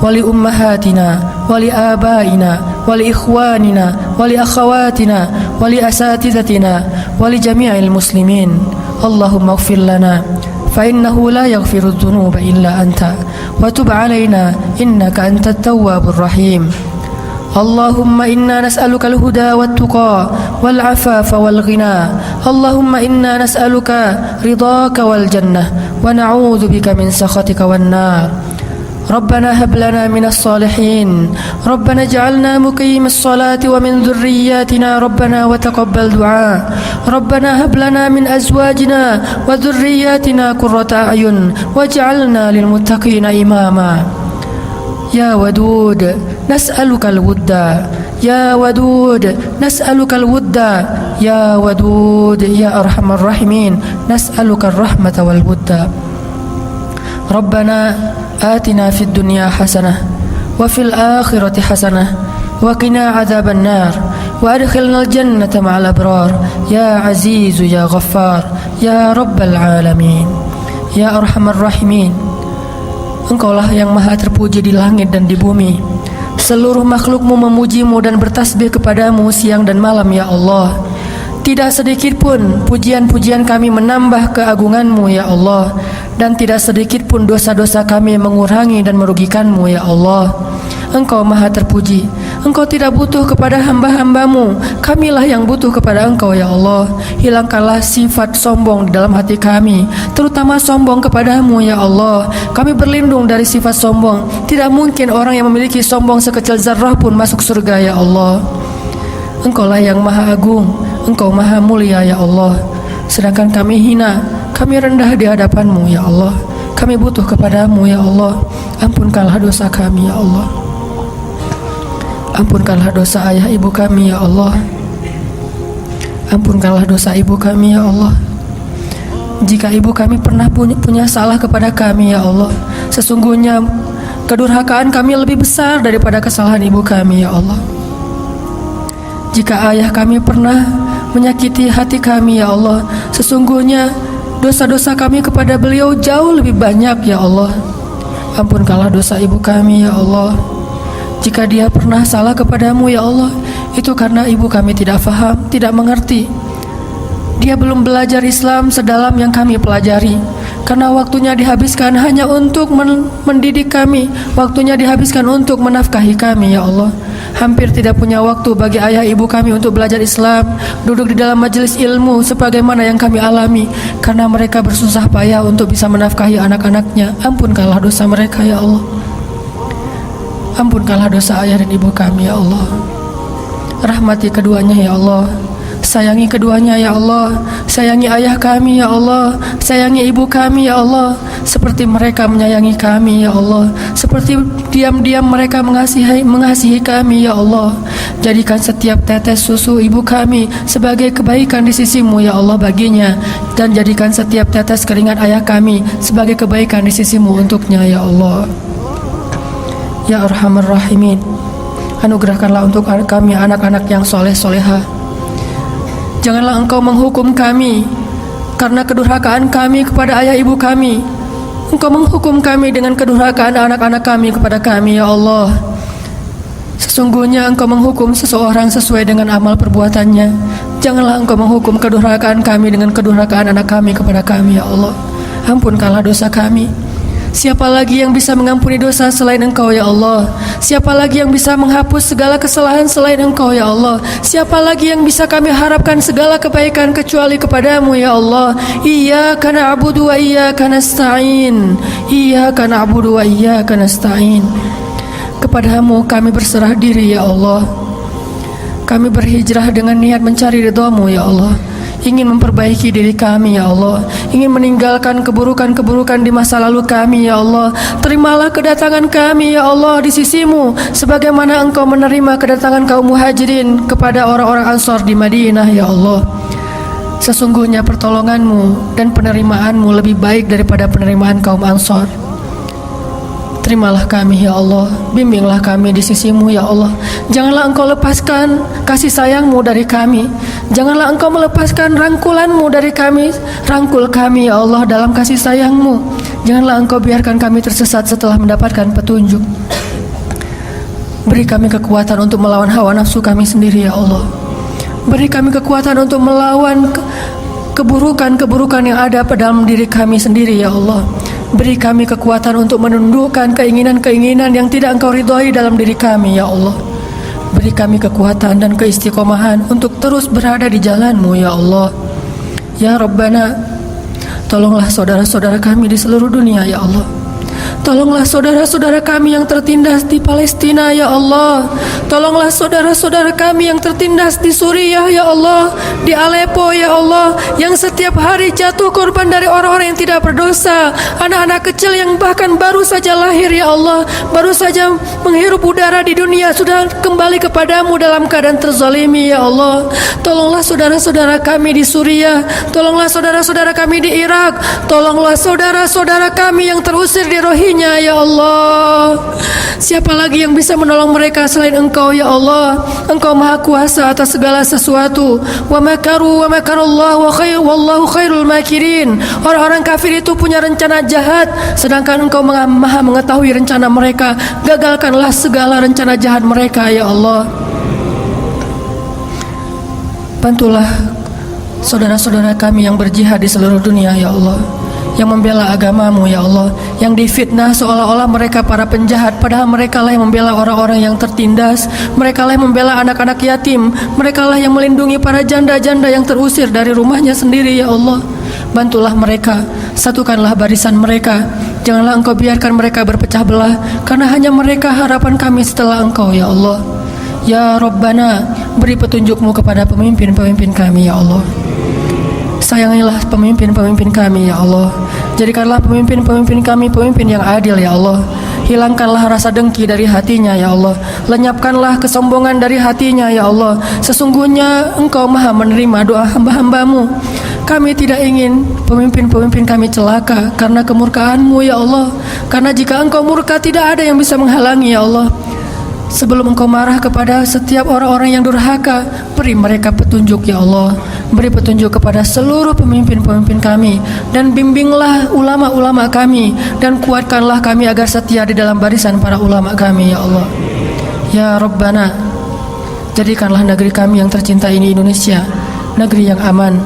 ولأمهاتنا ولآبائنا ولإخواننا ولأخواتنا ولأساتذتنا ولجميع المسلمين. اللهم اغفر لنا فإنه لا يغفر الذنوب إلا أنت وتب علينا إنك أنت التواب الرحيم. اللهم إنا نسألك الهدى والتقى والعفاف والغنى. اللهم إنا نسألك رضاك والجنة ونعوذ بك من سخطك والنار. ربنا هب لنا من الصالحين ربنا اجعلنا مقيم الصلاة ومن ذرياتنا ربنا وتقبل دعاء ربنا هب لنا من أزواجنا وذرياتنا قرة أعين واجعلنا للمتقين إماما يا ودود نسألك الود يا ودود نسألك الود يا ودود يا أرحم الراحمين نسألك الرحمة والود ربنا آتنا في الدنيا حسنة وفي الآخرة حسنة وقنا عذاب النار وأدخلنا الجنة مع الأبرار يا عزيز يا غفار يا رب العالمين يا أرحم الراحمين. Engkaulah yang maha terpuji di langit dan di bumi. Seluruh makhlukmu memujimu dan bertasbih kepadamu siang dan malam ya Allah. Tidak sedikit pun pujian-pujian kami menambah keagunganmu ya Allah, dan tidak sedikit pun dosa-dosa kami mengurangi dan merugikanmu ya Allah. Engkau maha terpuji. Engkau tidak butuh kepada hamba-hambamu, kamilah yang butuh kepada Engkau ya Allah. Hilangkanlah sifat sombong di dalam hati kami, terutama sombong kepadamu ya Allah. Kami berlindung dari sifat sombong. Tidak mungkin orang yang memiliki sombong sekecil zarrah pun masuk surga ya Allah. Engkaulah yang maha agung, Engkau maha mulia ya Allah. Sedangkan kami hina, kami rendah di hadapanmu ya Allah. Kami butuh kepadamu ya Allah. Ampunkanlah dosa kami ya Allah. Ampunkanlah dosa ayah ibu kami ya Allah. Ampunkanlah dosa ibu kami ya Allah. Jika ibu kami pernah punya salah kepada kami ya Allah, sesungguhnya kedurhakaan kami lebih besar daripada kesalahan ibu kami ya Allah. Jika ayah kami pernah menyakiti hati kami ya Allah, sesungguhnya dosa-dosa kami kepada beliau jauh lebih banyak ya Allah. Ampunkanlah dosa ibu kami ya Allah. Jika dia pernah salah kepadamu ya Allah, itu karena ibu kami tidak faham, tidak mengerti. Dia belum belajar Islam sedalam yang kami pelajari, karena waktunya dihabiskan hanya untuk mendidik kami, waktunya dihabiskan untuk menafkahi kami ya Allah. Hampir tidak punya waktu bagi ayah ibu kami untuk belajar Islam, duduk di dalam majelis ilmu sebagaimana yang kami alami, karena mereka bersusah payah untuk bisa menafkahi anak-anaknya. Ampunkanlah dosa mereka ya Allah. Ampunkanlah dosa ayah dan ibu kami ya Allah. Rahmati keduanya ya Allah. Sayangi keduanya ya Allah. Sayangi ayah kami ya Allah. Sayangi ibu kami ya Allah, seperti mereka menyayangi kami ya Allah. Seperti diam-diam mereka mengasihi kami ya Allah. Jadikan setiap tetes susu ibu kami sebagai kebaikan di sisimu ya Allah baginya, dan jadikan setiap tetes keringat ayah kami sebagai kebaikan di sisimu untuknya ya Allah. Ya Arhamar Rahimin, anugerahkanlah untuk kami anak-anak yang soleh-soleha. Janganlah Engkau menghukum kami karena kedurhakaan kami kepada ayah ibu kami. Engkau menghukum kami dengan kedurhakaan anak-anak kami kepada kami ya Allah. Sesungguhnya Engkau menghukum seseorang sesuai dengan amal perbuatannya. Janganlah Engkau menghukum kedurhakaan kami dengan kedurhakaan anak kami kepada kami ya Allah. Ampunkanlah dosa kami. Siapa lagi yang bisa mengampuni dosa selain Engkau ya Allah? Siapa lagi yang bisa menghapus segala kesalahan selain Engkau ya Allah? Siapa lagi yang bisa kami harapkan segala kebaikan kecuali kepadamu ya Allah? Iyyaka na'budu wa iyyaka nasta'in. Iyyaka na'budu wa iyyaka nasta'in. Kepadamu kami berserah diri ya Allah. Kami berhijrah dengan niat mencari ridha-Mu ya Allah. Ingin memperbaiki diri kami ya Allah, ingin meninggalkan keburukan-keburukan di masa lalu kami ya Allah. Terimalah kedatangan kami ya Allah di sisi-Mu, sebagaimana Engkau menerima kedatangan kaum muhajirin kepada orang-orang Ansor di Madinah ya Allah. Sesungguhnya pertolongan-Mu dan penerimaan-Mu lebih baik daripada penerimaan kaum Ansor. Terimalah kami ya Allah, bimbinglah kami di sisi-Mu ya Allah. Janganlah Engkau lepaskan kasih sayang-Mu dari kami. Janganlah Engkau melepaskan rangkulan-Mu dari kami. Rangkul kami ya Allah dalam kasih sayang-Mu. Janganlah Engkau biarkan kami tersesat setelah mendapatkan petunjuk. Beri kami kekuatan untuk melawan hawa nafsu kami sendiri ya Allah. Beri kami kekuatan untuk melawan keburukan-keburukan yang ada dalam diri kami sendiri ya Allah. Beri kami kekuatan untuk menundukkan keinginan-keinginan yang tidak Engkau ridhoi dalam diri kami ya Allah. Beri kami kekuatan dan keistiqomahan untuk terus berada di jalan-Mu ya Allah. Ya Rabbana, tolonglah saudara-saudara kami di seluruh dunia ya Allah. Tolonglah saudara-saudara kami yang tertindas di Palestina ya Allah. Tolonglah saudara-saudara kami yang tertindas di Suriah ya Allah, di Aleppo ya Allah, yang setiap hari jatuh korban dari orang-orang yang tidak berdosa, anak-anak kecil yang bahkan baru saja lahir ya Allah, baru saja menghirup udara di dunia sudah kembali kepadamu dalam keadaan terzalimi ya Allah. Tolonglah saudara-saudara kami di Suriah, tolonglah saudara-saudara kami di Irak, tolonglah saudara-saudara kami yang terusir di Rohingya ya Allah. Siapa lagi yang bisa menolong mereka selain Engkau ya Allah? Engkau maha kuasa atas segala sesuatu. Wa makaru wa makarallahu wallahu khairul makirin. Orang-orang kafir itu punya rencana jahat, sedangkan Engkau maha mengetahui rencana mereka. Gagalkanlah segala rencana jahat mereka ya Allah. Bantulah saudara-saudara kami yang berjihad di seluruh dunia ya Allah, yang membela agamamu ya Allah, yang difitnah seolah-olah mereka para penjahat, padahal mereka lah yang membela orang-orang yang tertindas, mereka lah yang membela anak-anak yatim, mereka lah yang melindungi para janda-janda yang terusir dari rumahnya sendiri ya Allah. Bantulah mereka, satukanlah barisan mereka, janganlah Engkau biarkan mereka berpecah belah, karena hanya mereka harapan kami setelah Engkau ya Allah. Ya Rabbana, beri petunjukmu kepada pemimpin-pemimpin kami ya Allah. Sayangilah pemimpin-pemimpin kami ya Allah. Jadikanlah pemimpin-pemimpin kami pemimpin yang adil ya Allah. Hilangkanlah rasa dengki dari hatinya ya Allah. Lenyapkanlah kesombongan dari hatinya ya Allah. Sesungguhnya Engkau maha menerima doa hamba-hambamu. Kami tidak ingin pemimpin-pemimpin kami celaka karena kemurkaan-Mu ya Allah. Karena jika Engkau murka tidak ada yang bisa menghalangi ya Allah. Sebelum Engkau marah kepada setiap orang-orang yang durhaka, beri mereka petunjuk ya Allah. Beri petunjuk kepada seluruh pemimpin-pemimpin kami, dan bimbinglah ulama-ulama kami, dan kuatkanlah kami agar setia di dalam barisan para ulama kami ya Allah. Ya Rabbana, jadikanlah negeri kami yang tercinta ini Indonesia negeri yang aman,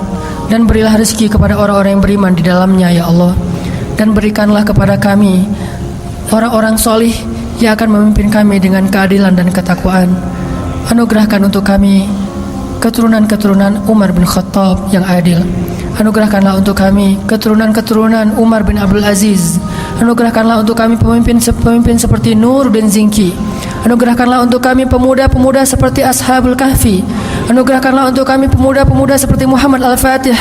dan berilah rezeki kepada orang-orang yang beriman di dalamnya ya Allah. Dan berikanlah kepada kami orang-orang solih yang akan memimpin kami dengan keadilan dan ketakwaan. Anugerahkan untuk kami keturunan-keturunan Umar bin Khattab yang adil. Anugerahkanlah untuk kami keturunan-keturunan Umar bin Abdul Aziz. Anugerahkanlah untuk kami pemimpin seperti Nur bin Zinki. Anugerahkanlah untuk kami pemuda-pemuda seperti Ashabul Kahfi. Anugerahkanlah untuk kami pemuda-pemuda seperti Muhammad Al-Fatih.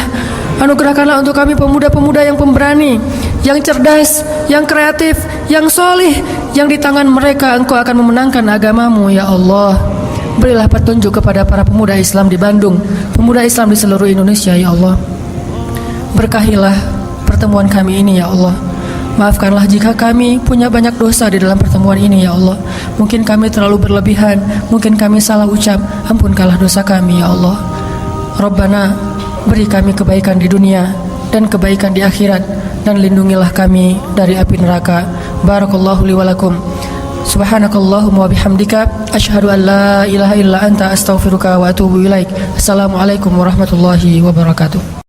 Anugerahkanlah untuk kami pemuda-pemuda yang pemberani, yang cerdas, yang kreatif, yang solih, yang di tangan mereka Engkau akan memenangkan agamamu ya Allah. Berilah petunjuk kepada para pemuda Islam di Bandung, pemuda Islam di seluruh Indonesia ya Allah. Berkahilah pertemuan kami ini ya Allah. Maafkanlah jika kami punya banyak dosa di dalam pertemuan ini ya Allah. Mungkin kami terlalu berlebihan, mungkin kami salah ucap, ampunkanlah dosa kami ya Allah. Rabbana, beri kami kebaikan di dunia dan kebaikan di akhirat, dan lindungilah kami dari api neraka. Barakallahu li wa lakum. Subhanakallahumma wa bihamdika asyhadu an la ilaha illa anta astaghfiruka wa atubu ilaik. Assalamualaikum warahmatullahi wabarakatuh.